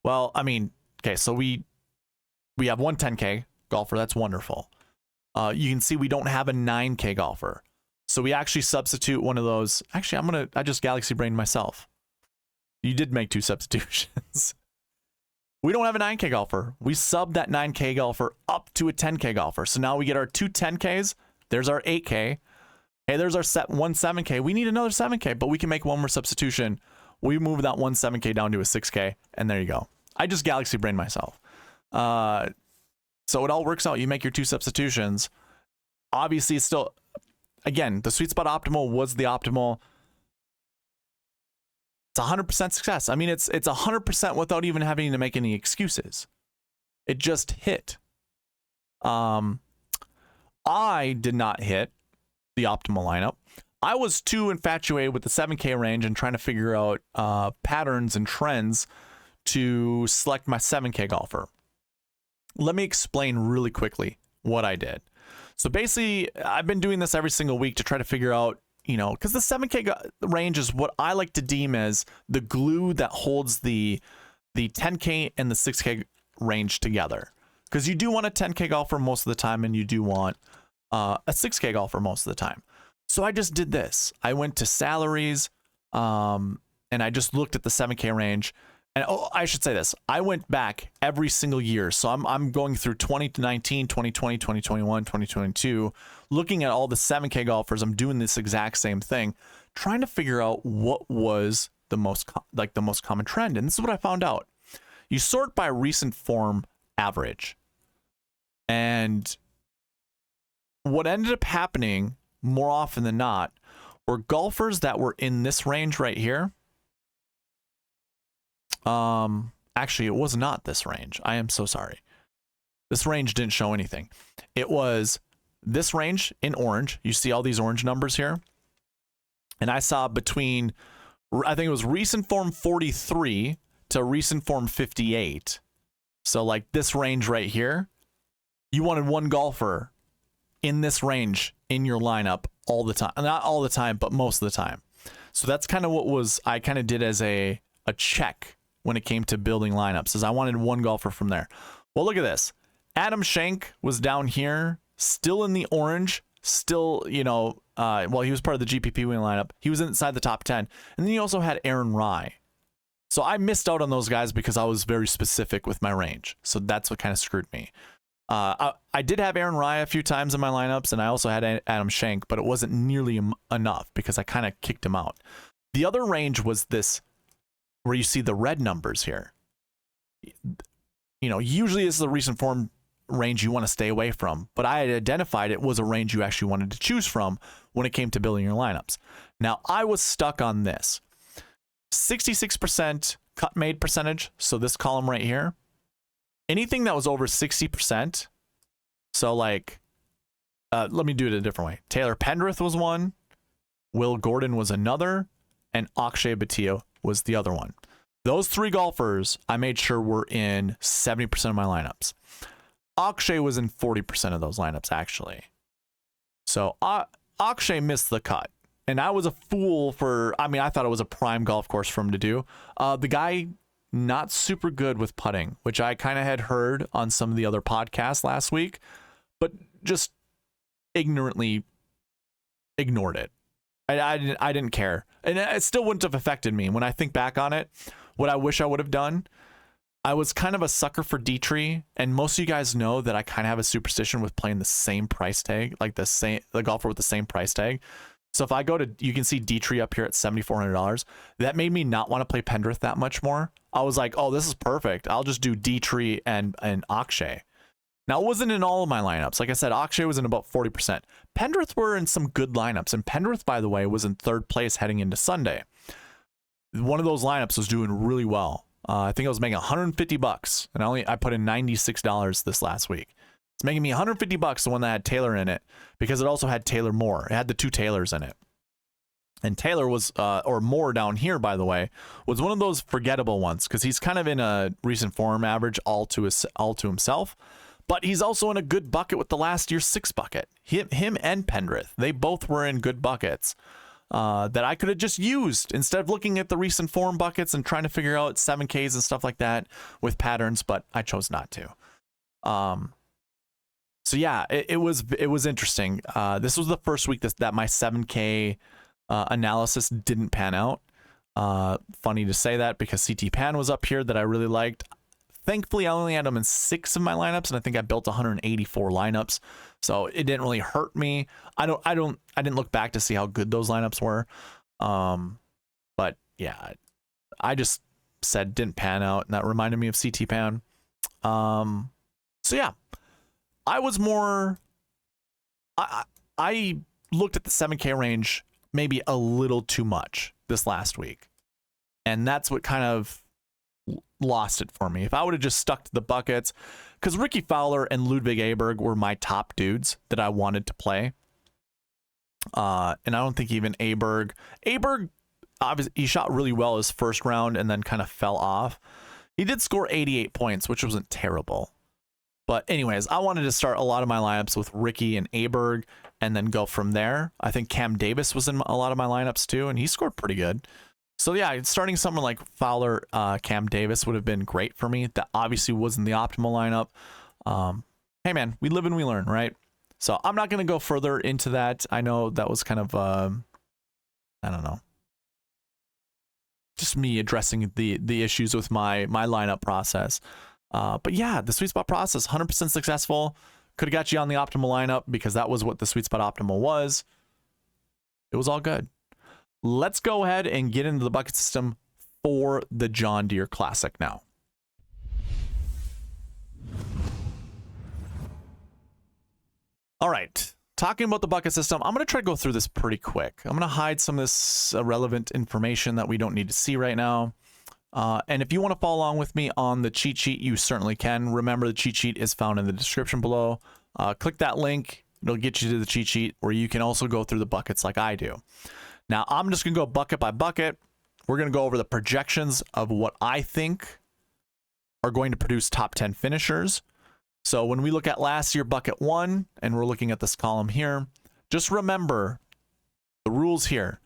Speaker 1: Well, I mean, okay, so we have one 10K golfer. That's wonderful. You can see we don't have a 9K golfer. So we actually substitute one of those. Actually, I just galaxy brained myself. You did make two substitutions. We don't have a 9K golfer. We sub that 9K golfer up to a 10K golfer. So now we get our two 10Ks. There's our 8K. Hey, there's our one 7K. We need another 7K, but we can make one more substitution. We move that one 7K down to a 6K, and there you go. I just galaxy brained myself. So it all works out. You make your two substitutions. Obviously, it's still, again, the sweet spot optimal was the optimal. It's 100% success. I mean, it's 100% without even having to make any excuses. It just hit. I did not hit the optimal lineup. I was too infatuated with the 7K range and trying to figure out patterns and trends to select my 7K golfer. Let me explain really quickly what I did. So basically, I've been doing this every single week to try to figure out, because the 7K range is what I like to deem as the glue that holds the 10K and the 6K range together. Because you do want a 10K golfer most of the time, and you do want a 6K golfer most of the time. So I just did this. I went to salaries, and I just looked at the 7K range. And I should say this. I went back every single year. So I'm going through 2019, 2020, 2021, 2022, looking at all the 7K golfers. I'm doing this exact same thing, trying to figure out what was the most common trend. And this is what I found out. You sort by recent form average. And what ended up happening more often than not were golfers that were in this range right here. Actually, it was not this range. I am so sorry. This range didn't show anything. It was this range in orange. You see all these orange numbers here. And I saw between, I think it was recent form 43 to recent form 58. So like this range right here, you wanted one golfer in this range in your lineup all the time. Not all the time, but most of the time. So that's kind of what I kind of did as a check when it came to building lineups, is I wanted one golfer from there. Well, look at this. Adam Schenk was down here, still in the orange, still, well, he was part of the GPP winning lineup. He was inside the top 10. And then you also had Aaron Rye. So I missed out on those guys because I was very specific with my range. So that's what kind of screwed me. I did have Aaron Rye a few times in my lineups, and I also had Adam Schenk, but it wasn't nearly enough because I kind of kicked him out. The other range was this, where you see the red numbers here. Usually this is the recent form range you want to stay away from, but I had identified it was a range you actually wanted to choose from when it came to building your lineups. Now, I was stuck on this. 66% cut made percentage, so this column right here. Anything that was over 60%, so like, let me do it a different way. Taylor Pendrith was one, Will Gordon was another, and Akshay Bhatia was the other one. Those three golfers, I made sure were in 70% of my lineups. Akshay was in 40% of those lineups, actually. So Akshay missed the cut. And I was a fool I thought it was a prime golf course for him to do. The guy, not super good with putting, which I kind of had heard on some of the other podcasts last week, but just ignorantly ignored it. I didn't care. And it still wouldn't have affected me. When I think back on it, what I wish I would have done, I was kind of a sucker for D-Tree, and most of you guys know that I kind of have a superstition with playing the same price tag, like the golfer with the same price tag. So if I go to, you can see D-Tree up here at $7,400. That made me not want to play Pendrith that much more. I was like, oh, this is perfect. I'll just do D-Tree and Akshay. Now, it wasn't in all of my lineups. Like I said, Akshay was in about 40%. Pendrith were in some good lineups. And Pendrith, by the way, was in third place heading into Sunday. One of those lineups was doing really well. I think I was making $150, and I put in $96 this last week. It's making me $150, the one that had Taylor in it, because it also had Taylor Moore. It had the two Taylors in it. And Taylor was, or Moore down here, by the way, was one of those forgettable ones, because he's kind of in a recent form average all to himself. But he's also in a good bucket with the last year's 6 bucket. Him and Pendrith, they both were in good buckets that I could have just used instead of looking at the recent form buckets and trying to figure out 7Ks and stuff like that with patterns, but I chose not to. So yeah, it was interesting. This was the first week that my 7K analysis didn't pan out. Funny to say that because CT Pan was up here that I really liked. Thankfully, I only had them in 6 of my lineups, and I think I built 184 lineups, so it didn't really hurt me. I didn't look back to see how good those lineups were, but yeah, I just said didn't pan out, and that reminded me of CT Pan. So yeah, I was more. I looked at the 7K range maybe a little too much this last week, and that's what kind of lost it for me. If I would have just stuck to the buckets, because Ricky Fowler and Ludwig Aberg were my top dudes that I wanted to play. And I don't think even Aberg, obviously, he shot really well his first round and then kind of fell off. He did score 88 points, which wasn't terrible. But anyways, I wanted to start a lot of my lineups with Ricky and Aberg and then go from there. I think Cam Davis was in a lot of my lineups too, and he scored pretty good. So yeah, starting someone like Fowler, Cam Davis would have been great for me. That obviously wasn't the optimal lineup. Hey man, we live and we learn, right? So I'm not going to go further into that. I know that was kind of, I don't know, just me addressing the issues with my lineup process. But yeah, the sweet spot process, 100% successful. Could have got you on the optimal lineup because that was what the sweet spot optimal was. It was all good. Let's go ahead and get into the bucket system for the John Deere Classic now. All right, talking about the bucket system, I'm going to try to go through this pretty quick. I'm going to hide some of this irrelevant information that we don't need to see right now. And if you want to follow along with me on the cheat sheet, you certainly can. Remember, the cheat sheet is found in the description below. Click that link. It'll get you to the cheat sheet where you can also go through the buckets like I do. Now, I'm just going to go bucket by bucket. We're going to go over the projections of what I think are going to produce top 10 finishers. So when we look at last year bucket 1, and we're looking at this column here, just remember the rules here.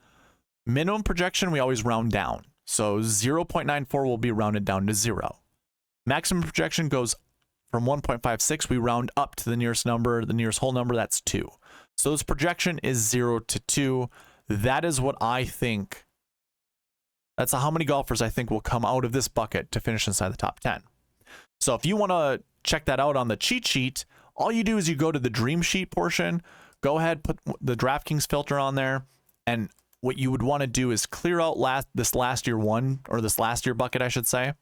Speaker 1: Minimum projection, we always round down. So 0.94 will be rounded down to 0. Maximum projection goes from 1.56. We round up to the nearest number, the nearest whole number, that's 2. So this projection is 0 to 2. That is what I think. That's how many golfers I think will come out of this bucket to finish inside the top 10. So if you want to check that out on the cheat sheet, all you do is you go to the dream sheet portion, go ahead, put the DraftKings filter on there, and what you would want to do is clear out this last year bucket, I should say.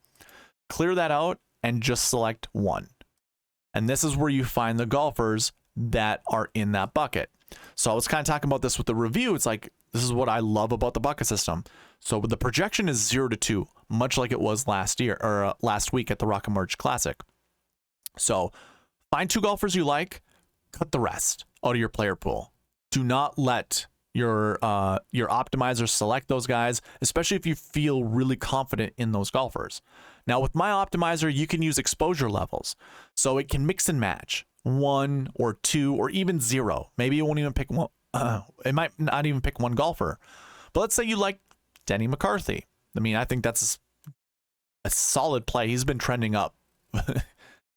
Speaker 1: Clear that out and just select 1. And this is where you find the golfers that are in that bucket. So I was kind of talking about this with the review. It's like, this is what I love about the bucket system. So the projection is 0 to 2, much like it was last year or last week at the Rock and March Classic. So find 2 golfers you like, cut the rest out of your player pool. Do not let your optimizer select those guys, especially if you feel really confident in those golfers. Now with my optimizer, you can use exposure levels. So it can mix and match 1 or 2 or even 0. Maybe it won't even pick one. It might not even pick one golfer. But let's say you like Denny McCarthy. I mean, I think that's a solid play. He's been trending up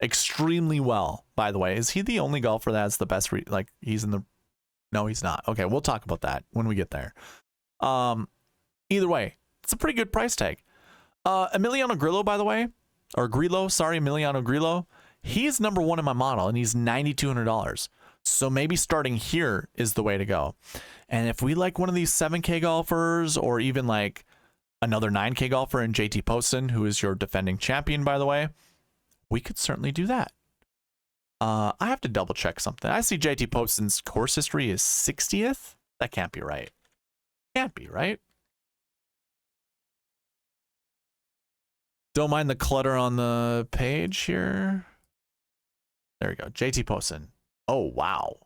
Speaker 1: extremely well, by the way. Is he the only golfer that has the best he's in the... No, he's not. Okay, we'll talk about that when we get there. Either way, it's a pretty good price tag. Emiliano Grillo, by the way, or Grillo, sorry, Emiliano Grillo, he's number 1 in my model, and he's $9,200. So maybe starting here is the way to go. And if we like one of these 7K golfers, or even like another 9K golfer in JT Poston, who is your defending champion, by the way, we could certainly do that. I have to double check something. I see JT Poston's course history is 60th. That can't be right. Can't be right. Don't mind the clutter on the page here. There we go. JT Poston. Oh, wow.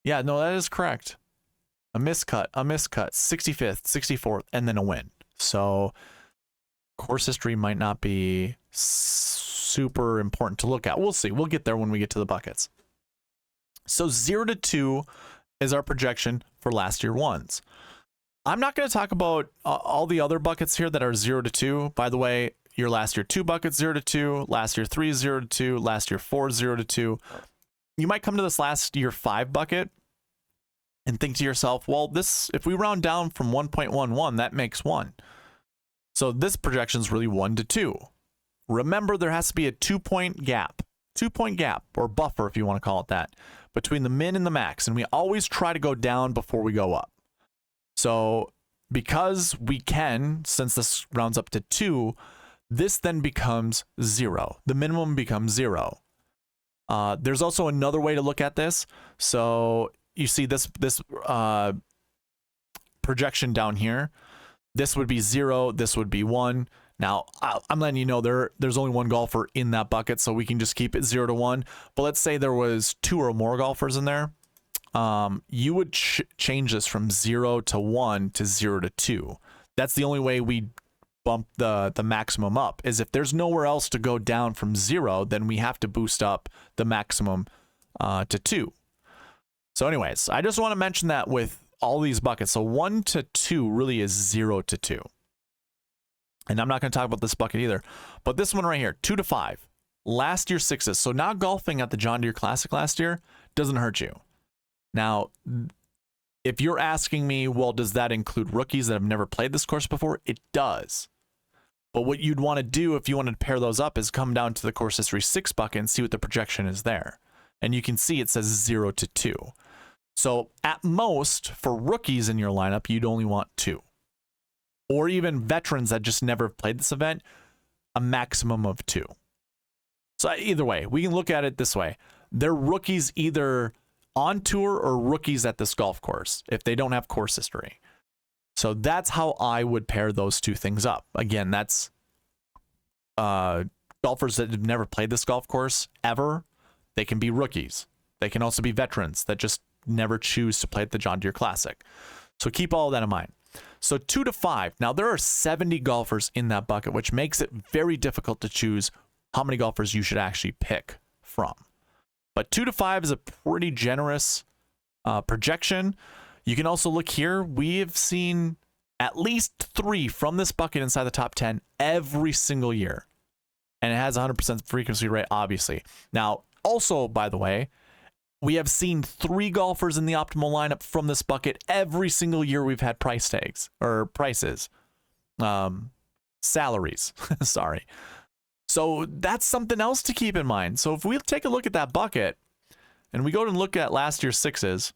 Speaker 1: Yeah, no, that is correct. A miscut, 65th, 64th, and then a win. So course history might not be super important to look at. We'll see. We'll get there when we get to the buckets. So 0 to 2 is our projection for last year ones. I'm not going to talk about all the other buckets here that are 0 to 2. By the way, your last year 2 buckets 0 to 2, last year 3 0 to 2, last year 4 0 to 2. You might come to this last year 5 bucket and think to yourself, well, this, if we round down from 1.11, that makes 1. So this projection is really 1 to 2. Remember, there has to be a 2-point gap, 2-point gap, or buffer if you want to call it that, between the min and the max. And we always try to go down before we go up. So because we can, since this rounds up to 2, this then becomes 0. The minimum becomes 0. There's also another way to look at this. So you see this projection down here. This would be 0. This would be 1. Now, I'm letting you know there's only one golfer in that bucket, so we can just keep it 0 to 1. But let's say there was 2 or more golfers in there. You would change this from 0 to 1 to 0 to 2. That's the only way we bump the maximum up, is if there's nowhere else to go down from 0, then we have to boost up the maximum to 2. So anyways, I just want to mention that with all these buckets. So 1 to 2 really is 0 to 2. And I'm not going to talk about this bucket either. But this one right here, 2 to 5. Last year 6s. So now golfing at the John Deere Classic last year doesn't hurt you. Now, if you're asking me, well, does that include rookies that have never played this course before? It does. But what you'd want to do if you wanted to pair those up is come down to the course history 6 bucket and see what the projection is there. And you can see it says 0 to 2. So at most, for rookies in your lineup, you'd only want 2. Or even veterans that just never played this event, a maximum of 2. So either way, we can look at it this way. They're rookies either on tour or rookies at this golf course if they don't have course history. So that's how I would pair those two things up. Again, that's golfers that have never played this golf course ever. They can be rookies. They can also be veterans that just never choose to play at the John Deere Classic. So keep all of that in mind. So 2 to 5. Now, there are 70 golfers in that bucket, which makes it very difficult to choose how many golfers you should actually pick from. But 2 to 5 is a pretty generous projection. You can also look here. We have seen at least 3 from this bucket inside the top 10 every single year. And it has 100% frequency rate, obviously. Now, also, by the way, we have seen 3 golfers in the optimal lineup from this bucket every single year we've had price tags, or prices. Salaries, sorry. So that's something else to keep in mind. So if we take a look at that bucket, and we go and look at last year's 6s,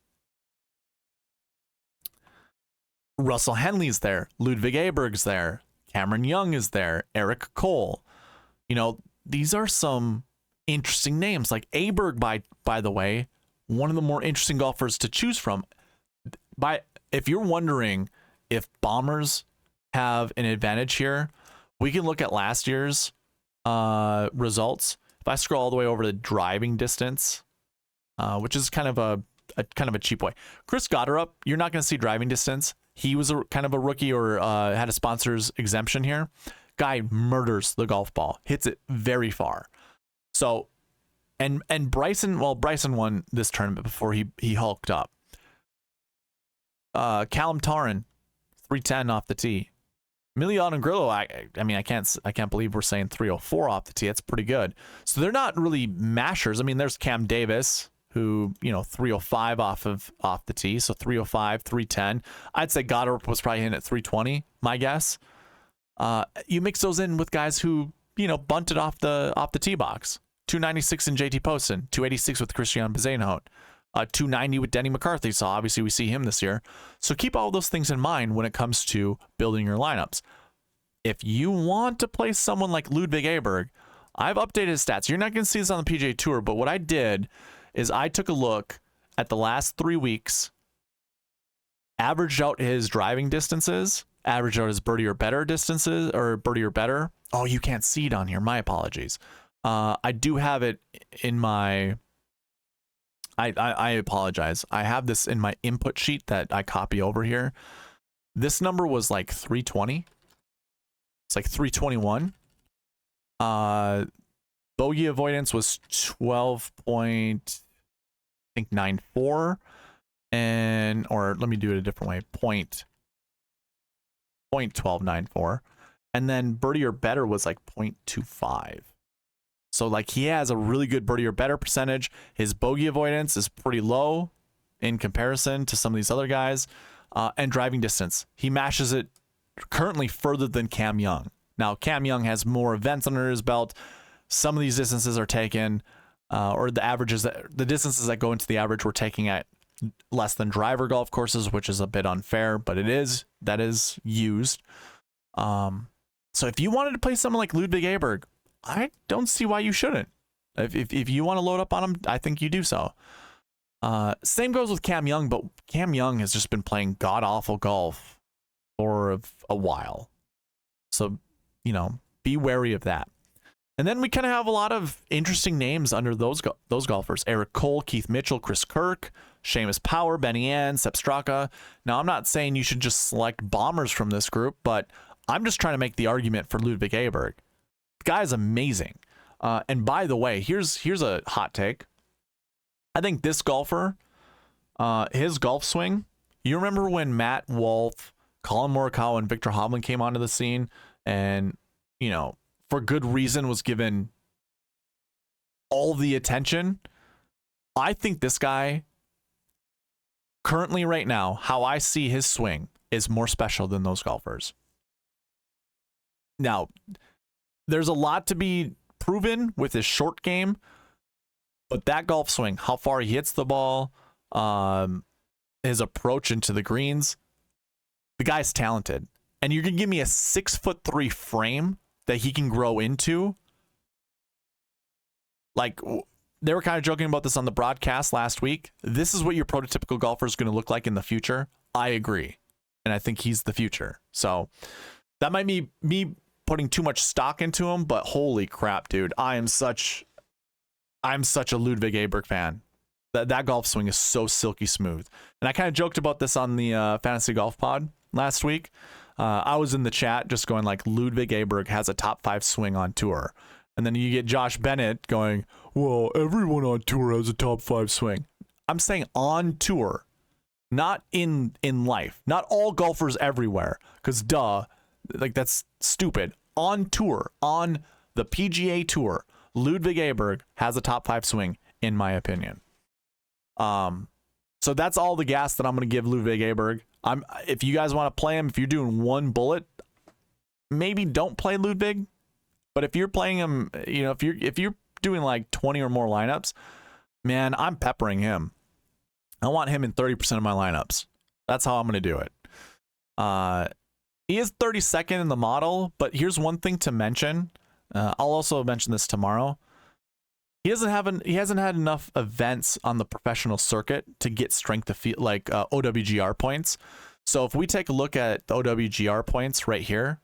Speaker 1: Russell Henley's there, Ludwig Aberg's there, Cameron Young is there, Eric Cole. You know, these are some interesting names. Like Aberg, by the way, one of the more interesting golfers to choose from. If you're wondering if bombers have an advantage here, we can look at last year's results. If I scroll all the way over to driving distance, which is kind of a cheap way. Chris Gotterup, you're not going to see driving distance. He was kind of a rookie or had a sponsor's exemption here. Guy murders the golf ball, hits it very far. So, and Bryson, well, Bryson won this tournament before he hulked up. Callum Tarran, 310 off the tee. Emiliano Grillo, I mean, I can't believe we're saying 304 off the tee. That's pretty good. So they're not really mashers. I mean, there's Cam Davis, who, 305 off the tee. So 305, 310. I'd say Goddard was probably in at 320, my guess. You mix those in with guys who, bunted off the tee box. 296 in JT Poston, 286 with Christian Bezuidenhout, 290 with Denny McCarthy. So obviously we see him this year. So keep all those things in mind when it comes to building your lineups. If you want to play someone like Ludwig Aberg, I've updated his stats. You're not going to see this on the PGA Tour, but what I did is I took a look at the last 3 weeks, averaged out his driving distances, averaged out his birdie or better distances, or birdie or better. Oh, you can't see it on here. My apologies. I do have it in my... I apologize. I have this in my input sheet that I copy over here. This number was like 320. It's like 321. Bogey avoidance was 12.94, and or let me do it a different way, 0.1294, and then birdie or better was like 0.25. So like he has a really good birdie or better percentage. His bogey avoidance is pretty low in comparison to some of these other guys, and driving distance, he mashes it currently further than Cam Young. Now Cam Young has more events under his belt. Some of these distances are taken, or the distances that go into the average were taking at less than driver golf courses, which is a bit unfair, but that is used. So if you wanted to play someone like Ludwig Aberg, I don't see why you shouldn't. If you want to load up on him, I think you do so. Same goes with Cam Young, but Cam Young has just been playing god-awful golf for a while. So, be wary of that. And then we kind of have a lot of interesting names under those golfers. Eric Cole, Keith Mitchell, Chris Kirk, Seamus Power, Benny Ann, Sepp Straka. Now, I'm not saying you should just select bombers from this group, but I'm just trying to make the argument for Ludwig Aberg. The guy is amazing. And by the way, here's a hot take. I think this golfer, his golf swing, you remember when Matt Wolff, Colin Morikawa, and Victor Hovland came onto the scene and, for good reason was given all the attention? I think this guy, currently right now, how I see his swing is more special than those golfers. Now, there's a lot to be proven with his short game, but that golf swing, how far he hits the ball, his approach into the greens, the guy's talented. And you're going to give me a 6'3" frame that he can grow into. Like, they were kind of joking about this on the broadcast last week. This is what your prototypical golfer is going to look like in the future. I agree. And I think he's the future. So that might be me putting too much stock into him, but holy crap, dude. I'm such a Ludwig Aberg fan. That golf swing is so silky smooth. And I kind of joked about this on the Fantasy Golf Pod last week. I was in the chat just going like, Ludwig Aberg has a top 5 swing on tour. And then you get Josh Bennett going, well, everyone on tour has a top 5 swing. I'm saying on tour, not in life. Not all golfers everywhere. Because duh, like that's stupid. On tour, on the PGA Tour, Ludwig Aberg has a top 5 swing, in my opinion. So that's all the gas that I'm going to give Ludwig Aberg. If you guys want to play him, if you're doing one bullet, maybe don't play Ludwig. But if you're playing him, if you're doing like 20 or more lineups, man, I'm peppering him. I want him in 30% of my lineups. That's how I'm going to do it. He is 32nd in the model, but here's one thing to mention. I'll also mention this tomorrow. He hasn't had enough events on the professional circuit to get strength of field, like OWGR points. So if we take a look at the OWGR points right here,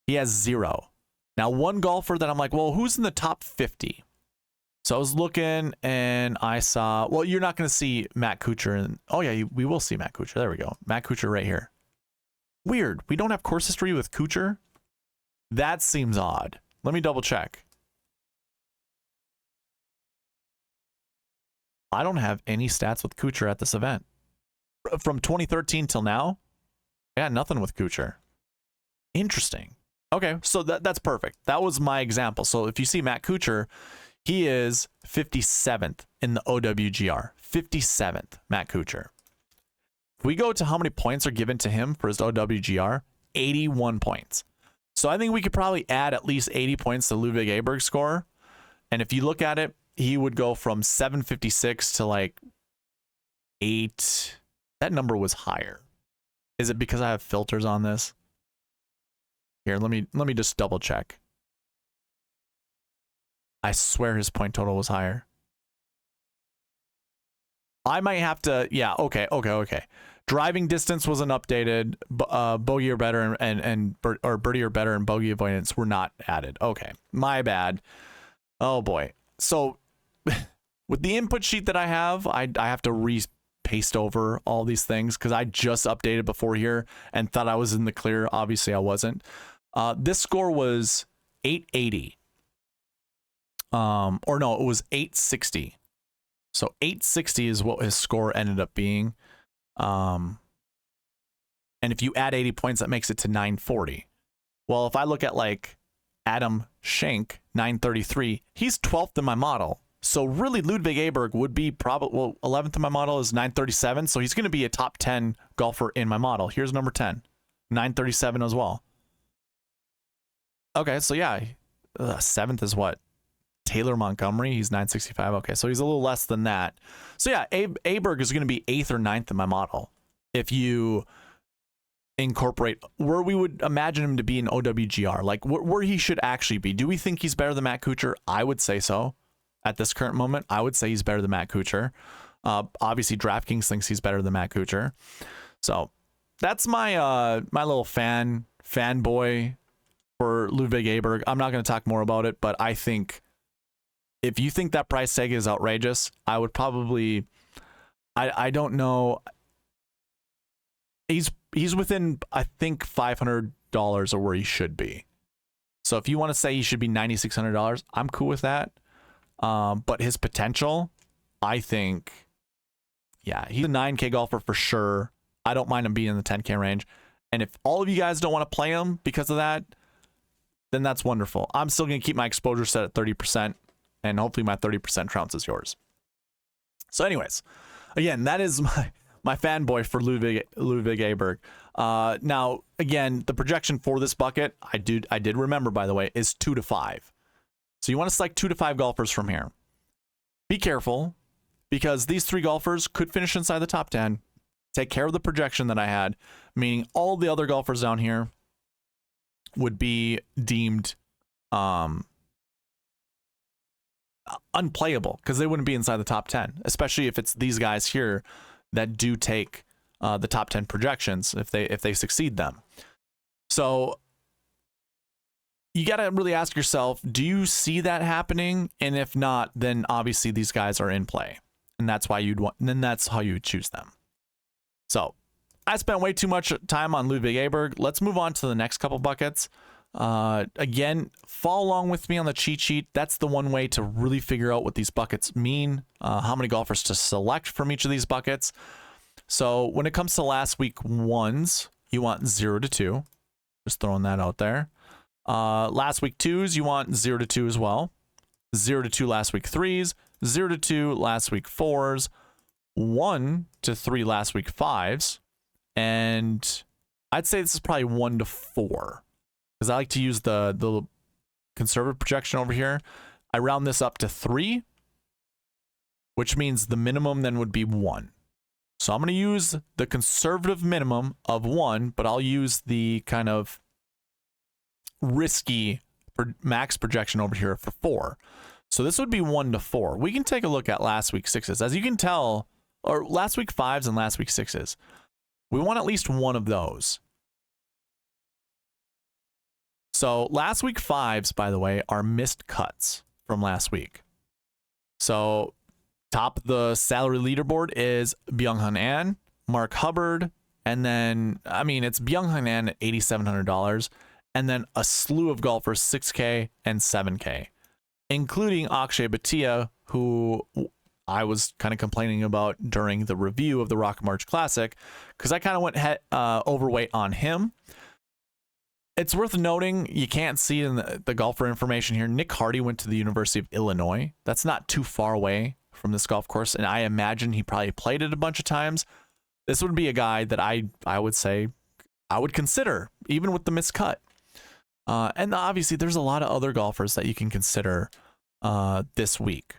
Speaker 1: he has 0. Now, one golfer that I'm like, well, who's in the top 50? So I was looking and I saw, well, you're not going to see Matt Kuchar. And oh yeah, we will see Matt Kuchar. There we go. Matt Kuchar right here. Weird. We don't have course history with Kuchar. That seems odd. Let me double check. I don't have any stats with Kuchar at this event. From 2013 till now, I got nothing with Kuchar. Interesting. Okay, so that's perfect. That was my example. So if you see Matt Kuchar, he is 57th in the OWGR. 57th, Matt Kuchar. If we go to how many points are given to him for his OWGR, 81 points. So I think we could probably add at least 80 points to Ludwig Aberg's score. And if you look at it, he would go from 756 to like 8. That number was higher. Is it because I have filters on this? Here, let me just double check. I swear his point total was higher. I might have to, yeah, okay. Driving distance wasn't updated. Bogey or better or birdie or better and bogey avoidance were not added. Okay, my bad. Oh boy. So with the input sheet that I have to paste over all these things because I just updated before here and thought I was in the clear. Obviously I wasn't. This score was 880. or no, it was 860. So 860 is what his score ended up being. And if you add 80 points, that makes it to 940. Well, if I look at like Adam Schenk, 933, he's 12th in my model. So really, Ludwig Aberg would be probably, well, 11th in my model is 937. So he's going to be a top 10 golfer in my model. Here's number 10, 937 as well. Okay, so yeah, 7th is what? Taylor Montgomery, he's 965. Okay, so he's a little less than that. So yeah, Aberg is going to be 8th or 9th in my model if you incorporate where we would imagine him to be in OWGR, like where he should actually be. Do we think he's better than Matt Kuchar? I would say so. At this current moment, I would say he's better than Matt Kuchar. Obviously, DraftKings thinks he's better than Matt Kuchar. So that's my my little fanboy for Ludwig Aberg. I'm not going to talk more about it, but I think if you think that price tag is outrageous, I would probably, I don't know. He's within, I think, $500 of where he should be. So if you want to say he should be $9,600, I'm cool with that. But his potential, I think, yeah, he's a 9K golfer for sure. I don't mind him being in the 10K range. And if all of you guys don't want to play him because of that, then that's wonderful. I'm still going to keep my exposure set at 30%, and hopefully my 30% trounces yours. So anyways, again, that is my fanboy for Ludwig Aberg. Now, again, the projection for this bucket, I did remember, by the way, is 2 to 5. So you want to select 2 to 5 golfers from here. Be careful, because these 3 golfers could finish inside the top 10. Take care of the projection that I had, meaning all the other golfers down here would be deemed unplayable because they wouldn't be inside the top 10, especially if it's these guys here that do take the top 10 projections if they succeed them. So you got to really ask yourself, do you see that happening? And if not, then obviously these guys are in play, and that's why then that's how you would choose them. So I spent way too much time on Ludwig Aberg. Let's move on to the next couple buckets. Again, follow along with me on the cheat sheet. That's the one way to really figure out what these buckets mean, how many golfers to select from each of these buckets. So when it comes to last week ones, you want 0 to 2. Just throwing that out there. Last week twos, you want 0 to 2 as well. 0 to 2 last week threes, 0 to 2 last week fours, 1 to 3 last week fives, and I'd say this is probably 1 to 4 because I like to use the conservative projection over here. I round this up to 3, which means the minimum then would be 1. So I'm going to use the conservative minimum of 1, but I'll use the kind of risky max projection over here for 4. So this would be 1 to 4. We can take a look at last week 6s. As you can tell, or last week 5s and last week 6s. We want at least one of those. So last week 5s, by the way, are missed cuts from last week. So top of the salary leaderboard is Byung-Hun An, Mark Hubbard, and then, I mean, it's Byung-Hun An at $8,700, and then a slew of golfers, 6K and 7K, including Akshay Bhatia, who I was kind of complaining about during the review of the Rocket March Classic, because I kind of went overweight on him. It's worth noting, you can't see in the golfer information here, Nick Hardy went to the University of Illinois. That's not too far away from this golf course, and I imagine he probably played it a bunch of times. This would be a guy that I would say I would consider, even with the miscut. And obviously, there's a lot of other golfers that you can consider this week.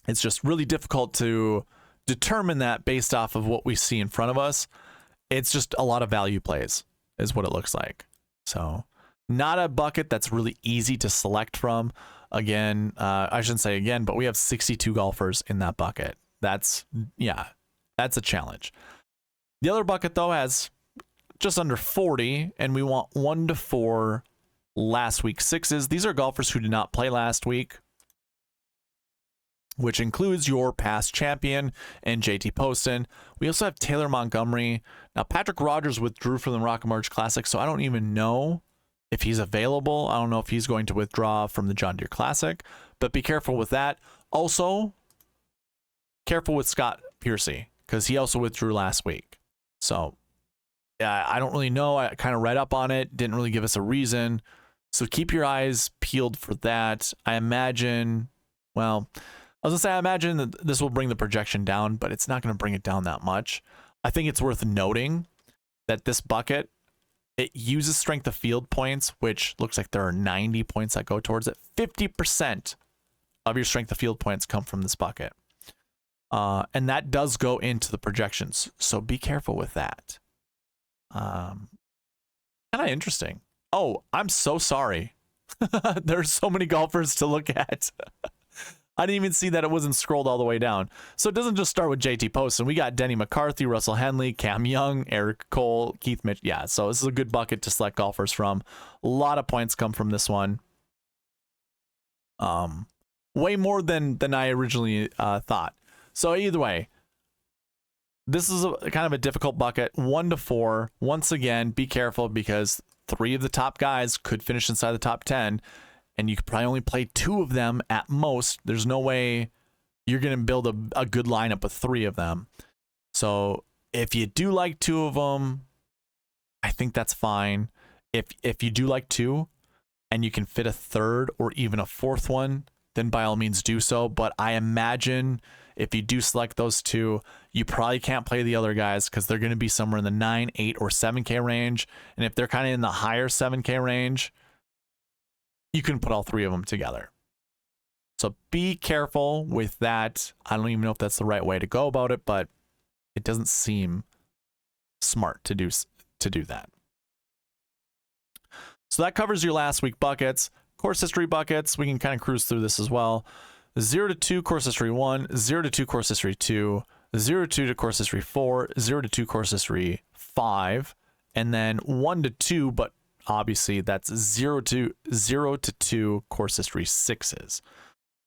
Speaker 1: It's just really difficult to determine that based off of what we see in front of us. It's just a lot of value plays is what it looks like. So not a bucket that's really easy to select from. Again, I shouldn't say again, but we have 62 golfers in that bucket. That's a challenge. The other bucket, though, has just under 40, and we want 1 to 4 last week 6s. These are golfers who did not play last week, which includes your past champion and JT Poston. We also have Taylor Montgomery. Now, Patrick Rogers withdrew from the Rocket March Classic, so I don't even know if he's available. I don't know if he's going to withdraw from the John Deere Classic, but be careful with that. Also, careful with Scott Piercy, because he also withdrew last week. So, yeah, I don't really know. I kind of read up on it, didn't really give us a reason. So keep your eyes peeled for that. I imagine, well, I was going to say, I imagine that this will bring the projection down, but it's not going to bring it down that much. I think it's worth noting that this bucket, it uses strength of field points, which looks like there are 90 points that go towards it. 50% of your strength of field points come from this bucket. And that does go into the projections. So be careful with that. Kind of interesting. Oh, I'm so sorry. There's so many golfers to look at. I didn't even see that it wasn't scrolled all the way down. So it doesn't just start with JT Poston. We got Denny McCarthy, Russell Henley, Cam Young, Eric Cole, Keith Mitchell. Yeah, so this is a good bucket to select golfers from. A lot of points come from this one. Way more than I originally thought. So either way, this is kind of a difficult bucket. 1 to 4. Once again, be careful because 3 of the top guys could finish inside the top 10, and you could probably only play 2 of them at most. There's no way you're going to build a good lineup with 3 of them. So if you do like 2 of them, I think that's fine. If you do like 2 and you can fit a third or even a fourth one, then by all means do so. But I imagine if you do select those 2, you probably can't play the other guys because they're going to be somewhere in the 9, 8, or 7K range. And if they're kind of in the higher 7K range, you can put all 3 of them together. So be careful with that. I don't even know if that's the right way to go about it, but it doesn't seem smart to do that. So that covers your last week buckets. Course history buckets, we can kind of cruise through this as well. 0 to 2 course history 1, 0 to 2 course history 2, 0 to 2 to course history 4, 0 to 2 course history 5, and then 1 to 2, but obviously that's 0 to 2 course history 6s.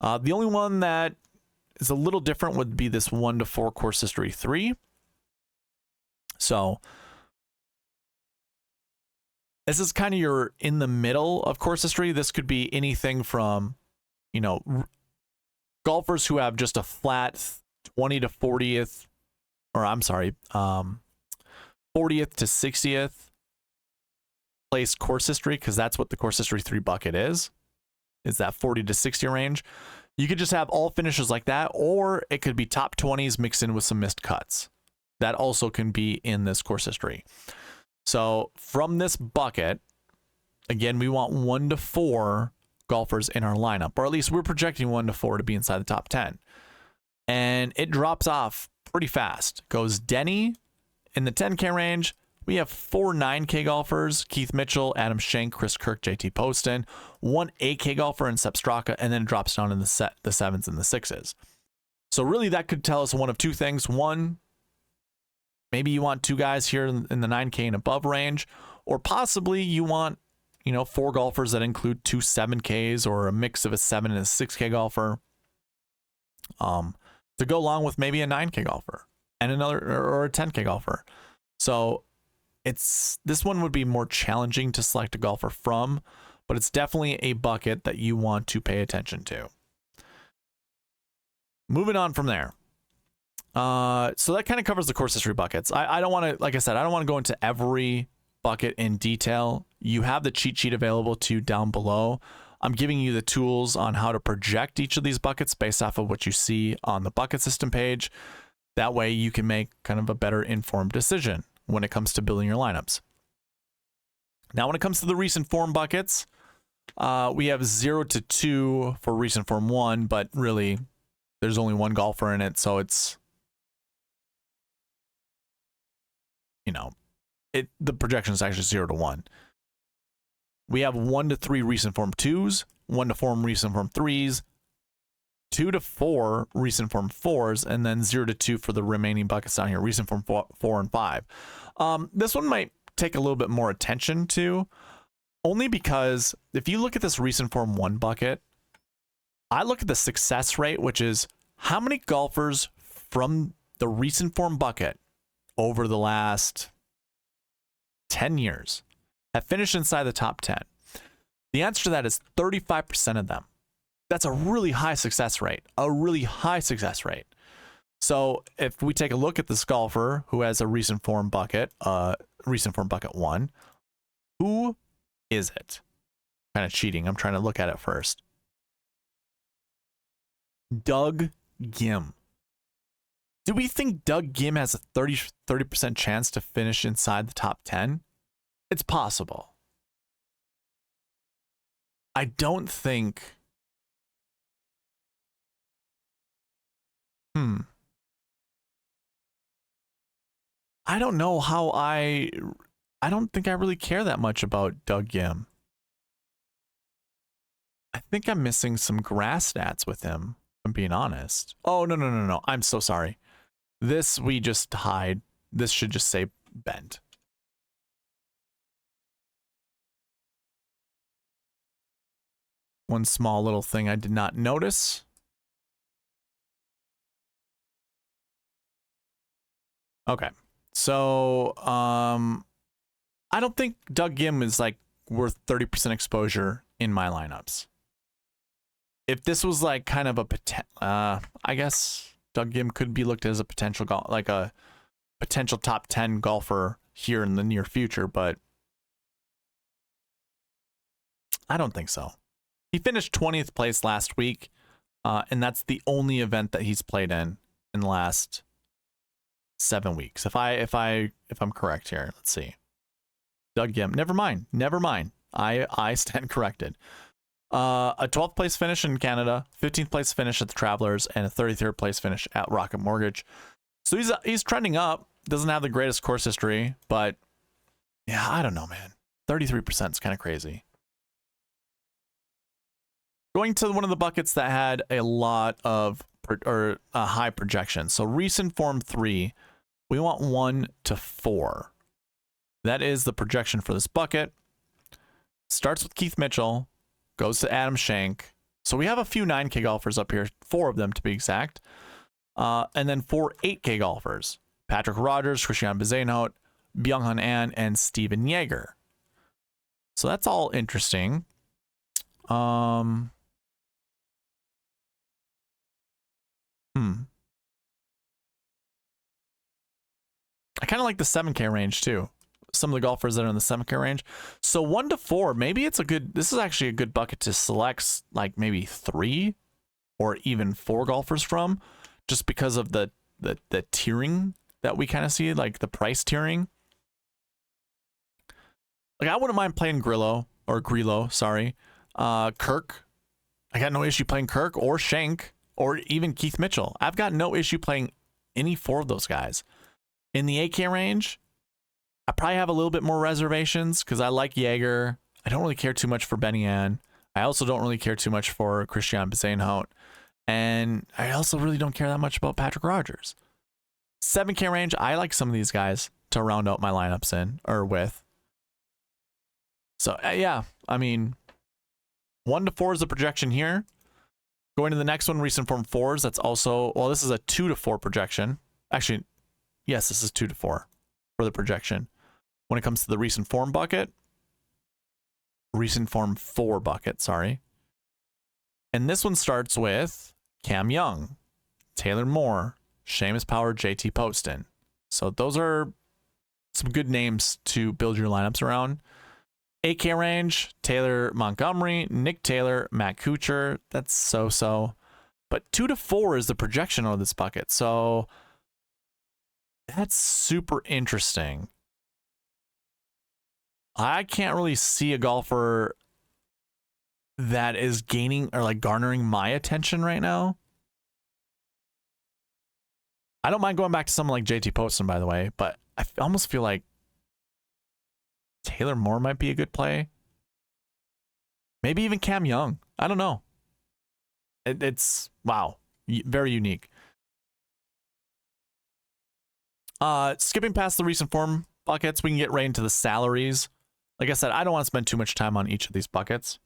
Speaker 1: The only one that is a little different would be this 1 to 4 course history 3. So this is kind of your in the middle of course history. This could be anything from, golfers who have just a flat 20 to 40th, or I'm sorry, 40th to 60th place course history, because that's what the course history 3 bucket is that 40 to 60 range. You could just have all finishes like that, or it could be top 20s mixed in with some missed cuts. That also can be in this course history. So from this bucket, again, we want 1 to 4 golfers in our lineup, or at least we're projecting 1 to 4 to be inside the top 10. And it drops off pretty fast. Goes Denny in the 10K range. We have 4 9K golfers: Keith Mitchell, Adam Schenk, Chris Kirk, JT Poston. 1 8K golfer in Sepp Straka, and then it drops down in the 7s and the 6s. So really that could tell us one of 2 things. One, maybe you want 2 guys here in the 9K and above range, or possibly you want 4 golfers that include 2 7Ks or a mix of a 7 and a 6K golfer, to go along with maybe a 9K golfer and another, or a 10K golfer. So this one would be more challenging to select a golfer from, but it's definitely a bucket that you want to pay attention to. Moving on from there. So that kind of covers the course history buckets. I don't want to, like I said, I don't want to go into every bucket in detail. You have the cheat sheet available to you down below. I'm giving you the tools on how to project each of these buckets based off of what you see on the bucket system page. That way you can make kind of a better informed decision when it comes to building your lineups. Now, when it comes to the recent form buckets, we have 0 to 2 for recent form 1, but really there's only 1 golfer in it, so it's, the projection is actually 0 to 1. We have 1 to 3 recent form 2s, 1 to 4 recent form 3s, 2 to 4 recent form 4s, and then 0 to 2 for the remaining buckets down here, recent form 4 and 5. This one might take a little bit more attention to, only because if you look at this recent form 1 bucket, I look at the success rate, which is how many golfers from the recent form bucket over the last 10 years have finished inside the top 10. The answer to that is 35% of them. That's a really high success rate, a really high success rate. So if we take a look at this golfer who has a recent form bucket 1, who is it? Kind of cheating. I'm trying to look at it first. Doug Ghim. Do we think Doug Ghim has a 30% chance to finish inside the top 10? It's possible. I don't think... I don't know how I don't think I really care that much about Doug Ghim. I think I'm missing some grass stats with him, if I'm being honest. Oh, no. I'm so sorry. This we just hide. This should just say bent. One small little thing I did not notice. Okay. So, I don't think Doug Ghim is like worth 30% exposure in my lineups. If this was like kind of a I guess Doug Ghim could be looked at as a potential like a potential top 10 golfer here in the near future, but I don't think so. He finished 20th place last week, and that's the only event that he's played in the last 7 weeks. If I'm correct here, let's see. Doug Ghim. Never mind. I stand corrected. A 12th place finish in Canada, 15th place finish at the Travelers, and a 33rd place finish at Rocket Mortgage. So he's trending up. Doesn't have the greatest course history, but yeah, I don't know, man. 33% is kind of crazy. Going to one of the buckets that had a lot of high projection. So recent form 3, we want 1 to 4. That is the projection for this bucket. Starts with Keith Mitchell, goes to Adam Schenk. So we have a few 9K golfers up here, 4 of them to be exact. And then 4 8K golfers. Patrick Rogers, Christian Bezuidenhout, Byung-Hun An, and Steven Yeager. So that's all interesting. I kind of like the 7K range too. Some of the golfers that are in the 7K range. So 1 to 4, maybe it's a good, this is actually a good bucket to select like maybe 3 or even 4 golfers from, just because of the tiering that we kind of see, like the price tiering. Like I wouldn't mind playing Grillo, sorry. Kirk. I got no issue playing Kirk or Schenk or even Keith Mitchell. I've got no issue playing any 4 of those guys. In the 8K range, I probably have a little bit more reservations because I like Yeager. I don't really care too much for Benny Ann. I also don't really care too much for Christian Bezuidenhout. And I also really don't care that much about Patrick Rogers. 7K range, I like some of these guys to round out my lineups with. So, yeah, I mean, 1 to 4 is the projection here. Going to the next one, recent form 4s, that's also, well, this is a 2 to 4 projection. Actually, yes, this is 2 to 4 for the projection. When it comes to the recent form bucket, recent form 4 bucket, sorry. And this one starts with Cam Young, Taylor Moore, Seamus Power, JT Poston. So those are some good names to build your lineups around. 8K range, Taylor Montgomery, Nick Taylor, Matt Kuchar. That's so-so. But 2 to 4 is the projection on this bucket. So that's super interesting. I can't really see a golfer that is gaining or like garnering my attention right now. I don't mind going back to someone like JT Poston, by the way, but I almost feel like Taylor Moore might be a good play. Maybe even Cam Young. I don't know. It's, wow, very unique. Skipping past the recent form buckets, we can get right into the salaries. Like I said, I don't want to spend too much time on each of these buckets.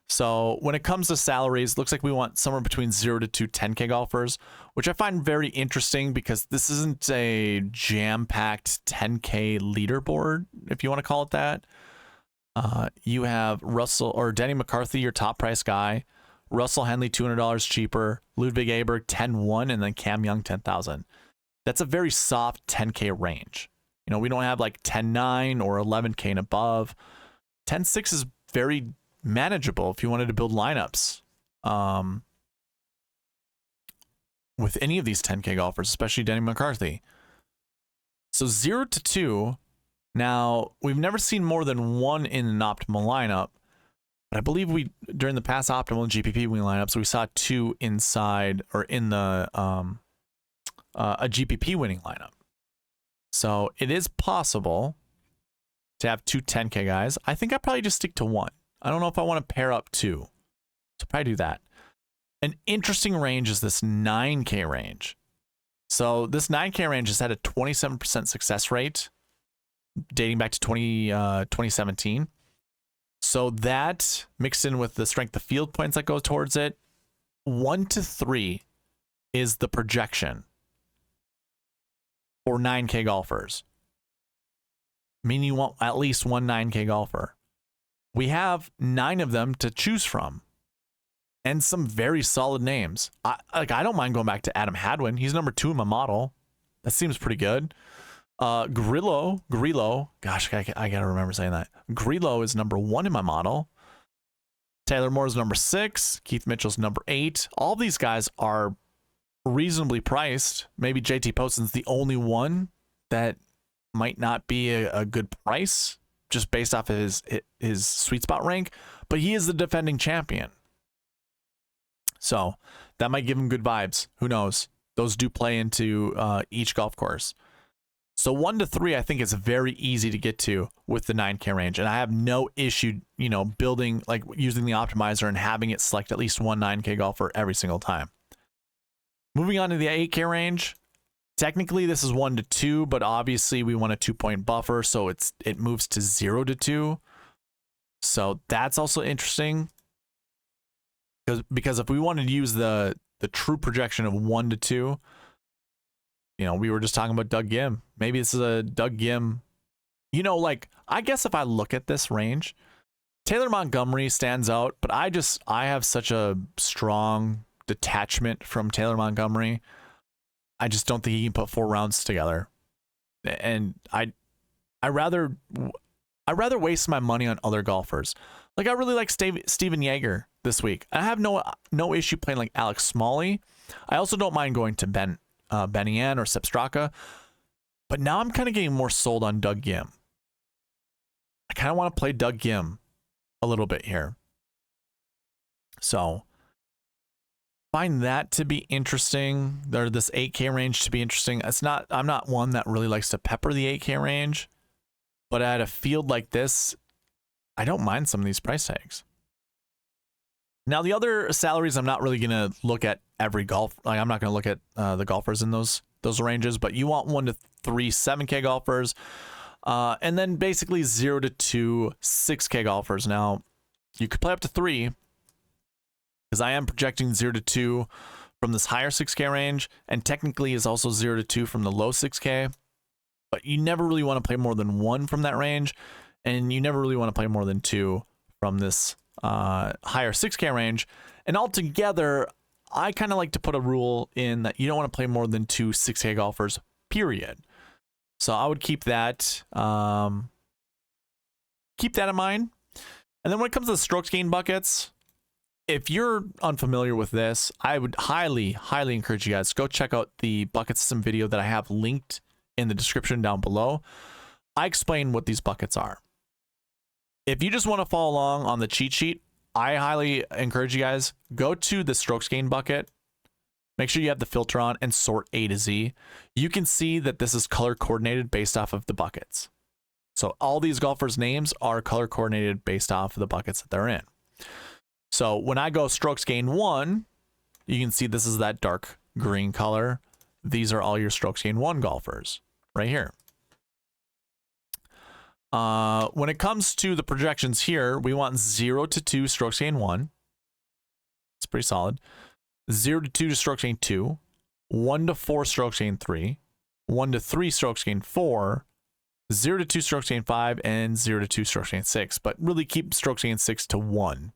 Speaker 1: So when it comes to salaries, looks like we want somewhere between 0 to 2 10K golfers, which I find very interesting because this isn't a jam-packed 10K leaderboard, if you want to call it that. You have Russell or Denny McCarthy, your top price guy. Russell Henley, $200 cheaper. Ludwig Aberg, 10-1, and then Cam Young, 10,000. That's a very soft 10K range. You know, we don't have like 10-9 or 11K and above. 10-6 is very manageable if you wanted to build lineups with any of these 10K golfers, especially Denny McCarthy. So 0 to 2. Now, we've never seen more than one in an optimal lineup, but I believe during the past optimal and GPP winning lineups, we saw 2 inside or in the a GPP winning lineup. So it is possible to have 2 10K guys. I think I'd probably just stick to 1. I don't know if I want to pair up 2. So probably do that. An interesting range is this 9K range. So this 9K range has had a 27% success rate dating back to 2017. So that mixed in with the strength of field points that go towards it, 1 to 3 is the projection for 9K golfers. Meaning you want at least one 9K golfer. We have 9 of them to choose from. And some very solid names. I don't mind going back to Adam Hadwin. He's number 2 in my model. That seems pretty good. Grillo. Gosh, I gotta remember saying that. Grillo is number 1 in my model. Taylor Moore's number 6. Keith Mitchell's number 8. All these guys are reasonably priced. Maybe JT Poston's the only one that might not be a good price just based off of his sweet spot rank, but he is the defending champion. So that might give him good vibes. Who knows? Those do play into each golf course. So 1 to 3, I think is very easy to get to with the 9K range. And I have no issue, building, like using the optimizer and having it select at least one 9K golfer every single time. Moving on to the 8K range. Technically, this is 1 to 2, but obviously we want a 2-point buffer. So it moves to 0 to 2. So that's also interesting. Because if we wanted to use the true projection of 1 to 2, we were just talking about Doug Gim. Maybe this is a Doug Gim. I guess if I look at this range, Taylor Montgomery stands out, but I have such a strong detachment from Taylor Montgomery. I just don't think he can put 4 rounds together. And I rather waste my money on other golfers. Like I really like Steven Yeager this week. I have no issue playing like Alex Smalley. I also don't mind going to Ben Yan or Sepp Straka. But now I'm kind of getting more sold on Doug Gim. I kind of want to play Doug Gim a little bit here. So find that to be interesting. Or this 8K range to be interesting. I'm not one that really likes to pepper the 8K range. But at a field like this, I don't mind some of these price tags. Now, the other salaries, I'm not really going to look at every golf. Like, I'm not going to look at the golfers in those ranges, but you want 1 to 3 7K golfers, and then basically 0 to 2 6K golfers. Now, you could play up to 3, because I am projecting 0 to 2 from this higher 6K range, and technically is also 0 to 2 from the low 6K. But you never really want to play more than 1 from that range, and you never really want to play more than 2 from this higher 6K range. And altogether, I kind of like to put a rule in that you don't want to play more than 2 6K golfers, period. So I would keep that in mind. And then when it comes to the strokes gain buckets, if you're unfamiliar with this, I would highly, highly encourage you guys to go check out the bucket system video that I have linked in the description down below. I explain what these buckets are. If you just want to follow along on the cheat sheet, I highly encourage you guys, go to the strokes gain bucket, make sure you have the filter on, and sort A to Z. You can see that this is color coordinated based off of the buckets. So all these golfers' names are color coordinated based off of the buckets that they're in. So when I go strokes gain 1, you can see this is that dark green color. These are all your strokes gain 1 golfers right here. When it comes to the projections here, we want 0 to 2 strokes gain 1. It's pretty solid. 0 to 2 to strokes gain 2. 1 to 4 strokes gain 3. 1 to 3 strokes gain 4. 0 to 2 strokes gained 5, and 0 to 2 strokes gained 6. But really keep strokes gained 6 to 1,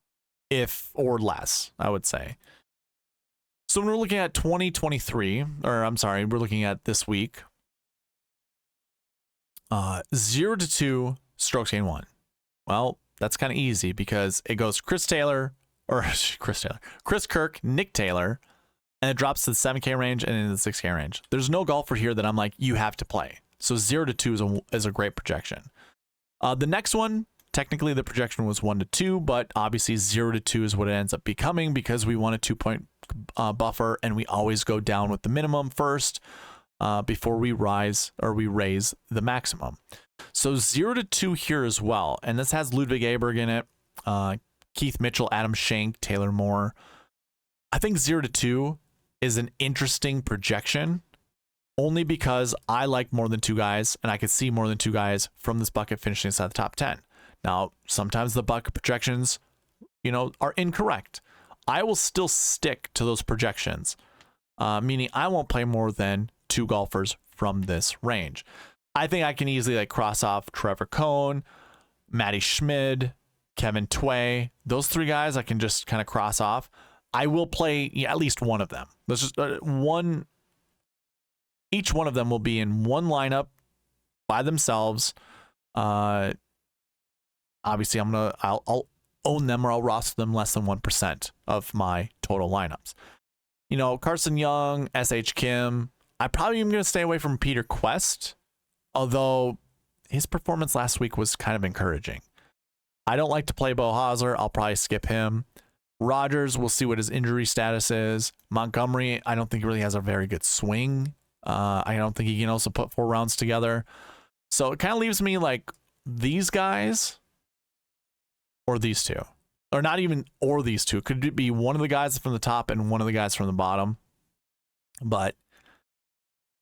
Speaker 1: if or less, I would say. So when we're looking at 2023, or I'm sorry, we're looking at this week, 0 to 2 strokes gained 1. Well, that's kind of easy because it goes Chris Kirk, Nick Taylor, and it drops to the 7K range and into the 6K range. There's no golfer here that I'm like, you have to play. So 0 to 2 is a great projection. The next one, technically the projection was 1 to 2, but obviously 0 to 2 is what it ends up becoming because we want a 2-point buffer, and we always go down with the minimum first before we raise the maximum. So 0 to 2 here as well, and this has Ludwig Aberg in it, Keith Mitchell, Adam Schenk, Taylor Moore. I think 0 to 2 is an interesting projection only because I like more than 2 guys, and I could see more than 2 guys from this bucket finishing inside the top 10. Now, sometimes the bucket projections, are incorrect. I will still stick to those projections, meaning I won't play more than 2 golfers from this range. I think I can easily cross off Trevor Cohn, Matty Schmid, Kevin Tway. Those 3 guys I can just kind of cross off. I will play at least one of them. Let's just one. Each one of them will be in one lineup by themselves. Obviously, I'll own them or I'll roster them less than 1% of my total lineups. Carson Young, S.H. Kim. I probably am going to stay away from Peter Quest, although his performance last week was kind of encouraging. I don't like to play Bo Hosler. I'll probably skip him. Rogers, we'll see what his injury status is. Montgomery, I don't think he really has a very good swing. I don't think he can also put 4 rounds together. So it kind of leaves me like these guys or these 2. Or not even or these 2. Could it be one of the guys from the top and one of the guys from the bottom? But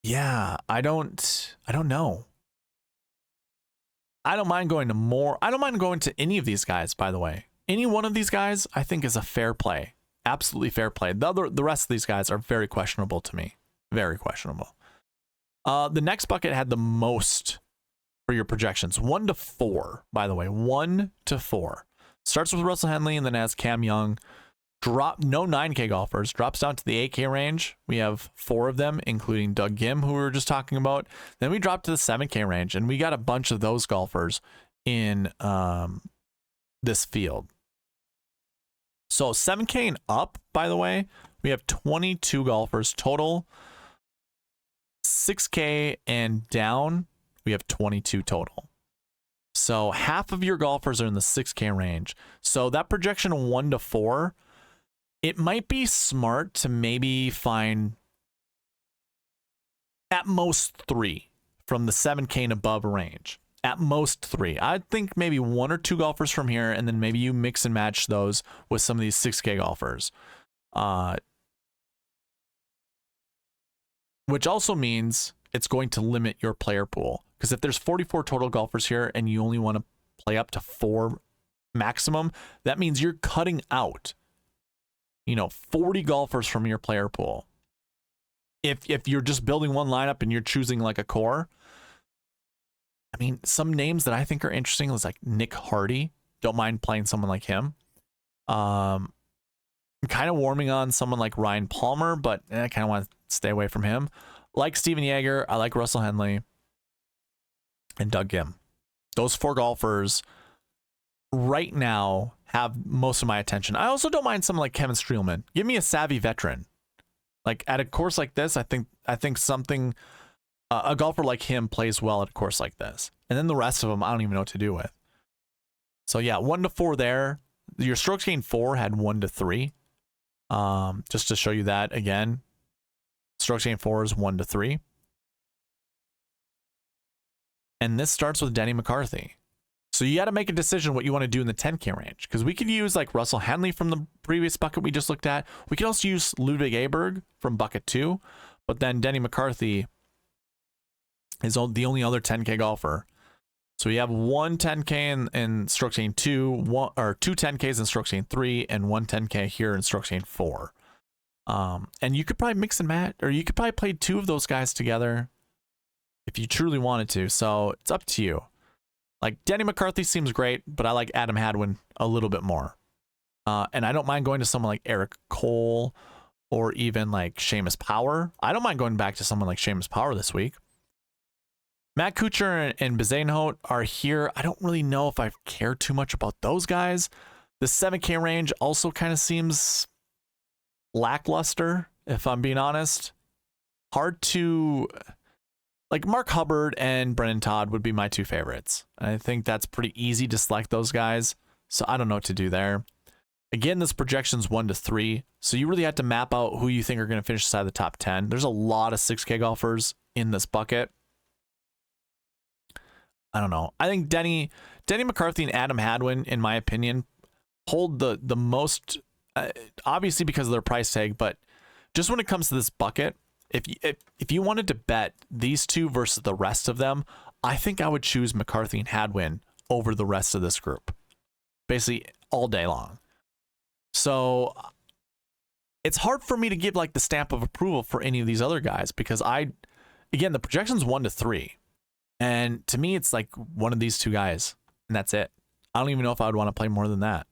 Speaker 1: yeah, I don't know. I don't mind going to more. I don't mind going to any of these guys, by the way. Any one of these guys, I think, is a fair play. Absolutely fair play. The rest of these guys are very questionable to me. Very questionable. The next bucket had the most for your projections. 1 to 4, by the way. 1 to 4. Starts with Russell Henley and then has Cam Young. No 9K golfers. Drops down to the 8K range. We have 4 of them, including Doug Gim, who we were just talking about. Then we drop to the 7K range, and we got a bunch of those golfers in this field. So 7K and up, by the way, we have 22 golfers total. 6K and down, we have 22 total. So half of your golfers are in the 6K range. So that projection 1 to 4, it might be smart to maybe find at most 3 from the 7K and above range. At most 3. I think maybe 1 or 2 golfers from here, and then maybe you mix and match those with some of these 6K golfers. Which also means it's going to limit your player pool. Because if there's 44 total golfers here and you only want to play up to 4 maximum, that means you're cutting out, 40 golfers from your player pool. If you're just building one lineup and you're choosing like a core, I mean, some names that I think are interesting is like Nick Hardy. Don't mind playing someone like him. I'm kind of warming on someone like Ryan Palmer, but I kind of want to stay away from him. Like Steven Yeager, I like Russell Henley, and Doug Gim. Those 4 golfers right now have most of my attention. I also don't mind someone like Kevin Streelman. Give me a savvy veteran. Like at a course like this, I think something a golfer like him plays well at a course like this. And then the rest of them, I don't even know what to do with. So yeah, 1 to 4 there. Your strokes gained 4 had 1 to 3. Just to show you that again. Strokes gained 4 is 1 to 3. And this starts with Denny McCarthy. So you got to make a decision what you want to do in the 10K range. Because we could use like Russell Henley from the previous bucket we just looked at. We could also use Ludwig Aberg from bucket 2. But then Denny McCarthy is the only other 10K golfer. So we have 1 10K in strokes gained 2, 2 10Ks in strokes gained 3, and 1 10K here in strokes gained 4. And you could probably mix and match, or you could probably play 2 of those guys together. if you truly wanted to. So it's up to you. Like Denny McCarthy seems great, but I like Adam Hadwin a little bit more. And I don't mind going to someone like Eric Cole or even like Seamus Power. I don't mind going back to someone like Seamus Power this week. Matt Kuchar and Bezuidenhout are here. I don't really know if I care too much about those guys. The 7K range also kind of seems lackluster, if I'm being honest. Hard to... Like Mark Hubbard and Brennan Todd would be my two favorites. I think that's pretty easy to select those guys. So I don't know what to do there. Again, this projection's 1 to 3. So you really have to map out who you think are going to finish inside the top 10. There's a lot of 6K golfers in this bucket. I don't know. I think Denny McCarthy and Adam Hadwin, in my opinion, hold the most, obviously because of their price tag, but just when it comes to this bucket, if you wanted to bet these two versus the rest of them, I think I would choose McCarthy and Hadwin over the rest of this group, basically all day long. So it's hard for me to give like the stamp of approval for any of these other guys because again, the projection's 1 to 3. And to me, it's like one of these two guys and that's it. I don't even know if I would want to play more than that.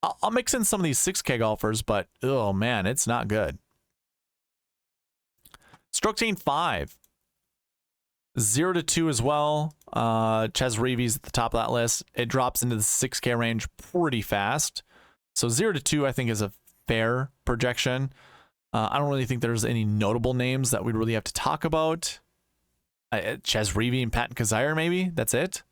Speaker 1: I'll mix in some of these 6K golfers, but oh man, it's not good. Stroke chain 5, 0 to 2 as well. Ches Reavie's at the top of that list. It drops into the 6K range pretty fast. So 0 to 2, I think, is a fair projection. I don't really think there's any notable names that we'd really have to talk about. Ches Reavie and Patton Kizzire, maybe. That's it.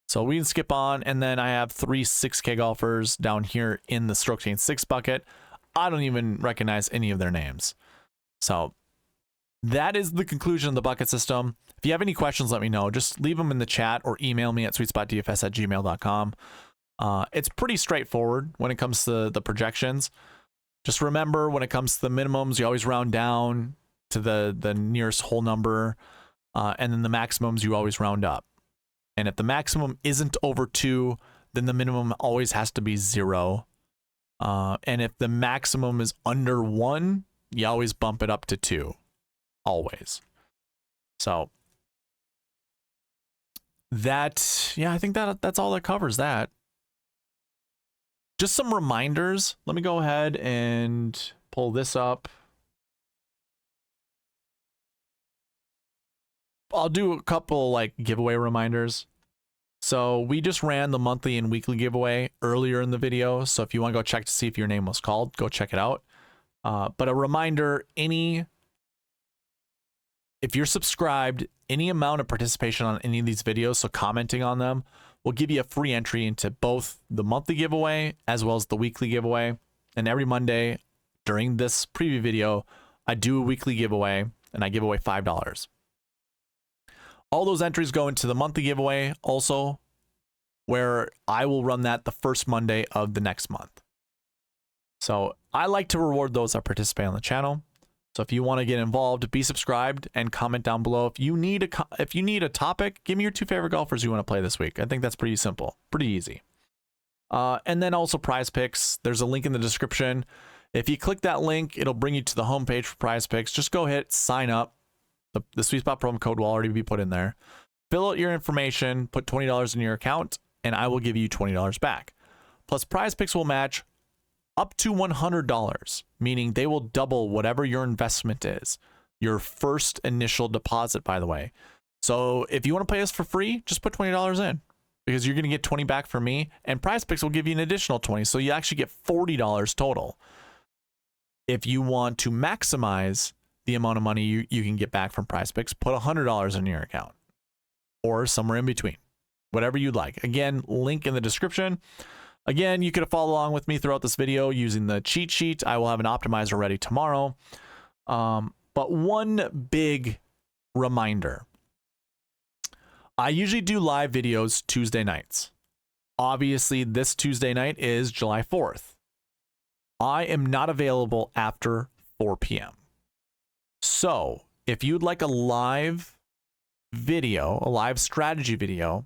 Speaker 1: So we can skip on. And then I have 3 6K golfers down here in the Stroke Chain 6 bucket. I don't even recognize any of their names. So that is the conclusion of the bucket system. If you have any questions, let me know. Just leave them in the chat or email me at sweetspotdfs@gmail.com. It's pretty straightforward when it comes to the projections. Just remember, when it comes to the minimums, you always round down to the nearest whole number. And then the maximums, you always round up. And if the maximum isn't over 2, then the minimum always has to be 0. And if the maximum is under 1, you always bump it up to 2. Always. So that, yeah, I think that's all that covers that. Just some reminders. Let me go ahead and pull this up. I'll do a couple like giveaway reminders. So we just ran the monthly and weekly giveaway earlier in the video. So if you want to go check to see if your name was called, go check it out. But a reminder, if you're subscribed, any amount of participation on any of these videos, so commenting on them, will give you a free entry into both the monthly giveaway as well as the weekly giveaway. And every Monday during this preview video, I do a weekly giveaway and I give away $5. All those entries go into the monthly giveaway also, where I will run that the first Monday of the next month. So I like to reward those that participate on the channel. So if you want to get involved, be subscribed and comment down below. If you need a topic, give me your 2 favorite golfers you want to play this week. I think that's pretty simple, pretty easy. And then also Prize Picks. There's a link in the description. If you click that link, it'll bring you to the homepage for Prize Picks. Just go hit sign up. The Sweet Spot promo code will already be put in there. Fill out your information, put $20 in your account, and I will give you $20 back. Plus, Prize Picks will match up to $100, meaning they will double whatever your investment is. Your first initial deposit, by the way. So if you want to play this for free, just put $20 in because you're going to get 20 back from me, and Prize Picks will give you an additional 20. So you actually get $40 total. If you want to maximize the amount of money you can get back from Prize Picks, put $100 in your account or somewhere in between, whatever you'd like. Again, link in the description. Again, you could follow along with me throughout this video using the cheat sheet. I will have an optimizer ready tomorrow. But one big reminder. I usually do live videos Tuesday nights. Obviously, this Tuesday night is July 4th. I am not available after 4 p.m. So if you'd like a live video, a live strategy video,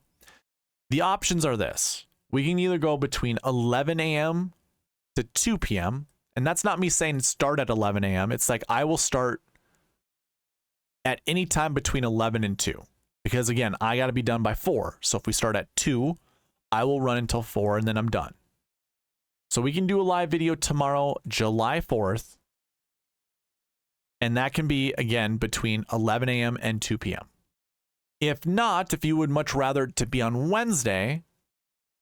Speaker 1: the options are this. We can either go between 11 a.m. to 2 p.m. And that's not me saying start at 11 a.m. It's like I will start at any time between 11 and 2. Because again, I got to be done by 4. So if we start at 2, I will run until 4 and then I'm done. So we can do a live video tomorrow, July 4th. And that can be, again, between 11 a.m. and 2 p.m. If not, if you would much rather to be on Wednesday,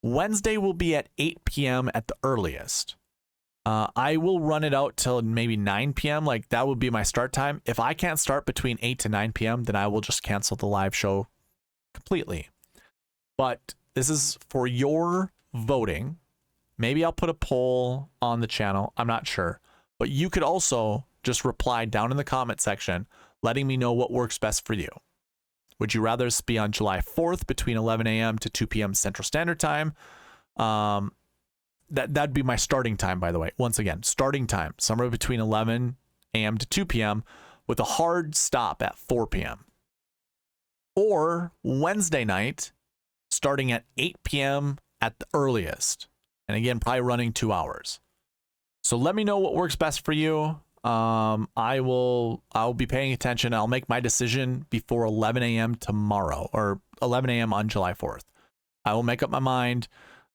Speaker 1: Wednesday will be at 8 p.m. at the earliest. I will run it out till maybe 9 p.m. Like that would be my start time. If I can't start between 8 to 9 p.m., then I will just cancel the live show completely. But this is for your voting. Maybe I'll put a poll on the channel. I'm not sure. But you could also just reply down in the comment section, letting me know what works best for you. Would you rather be on July 4th between 11 a.m. to 2 p.m. Central Standard Time? That'd be my starting time, by the way. Once again, starting time, somewhere between 11 a.m. to 2 p.m. with a hard stop at 4 p.m. Or Wednesday night, starting at 8 p.m. at the earliest. And again, probably running 2 hours. So let me know what works best for you. I'll be paying attention. I'll make my decision before 11 a.m. tomorrow or 11 a.m. on July 4th. I will make up my mind.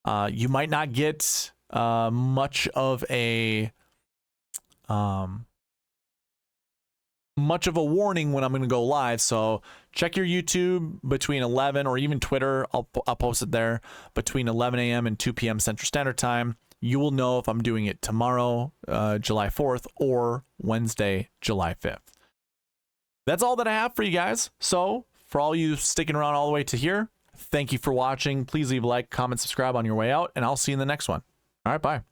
Speaker 1: You might not get much of a warning when I'm going to go live. So check your YouTube between 11 or even Twitter. I'll post it there between 11 a.m. and 2 p.m. Central Standard Time. You will know if I'm doing it tomorrow, July 4th, or Wednesday, July 5th. That's all that I have for you guys. So for all you sticking around all the way to here, thank you for watching. Please leave a like, comment, subscribe on your way out, and I'll see you in the next one. All right, bye.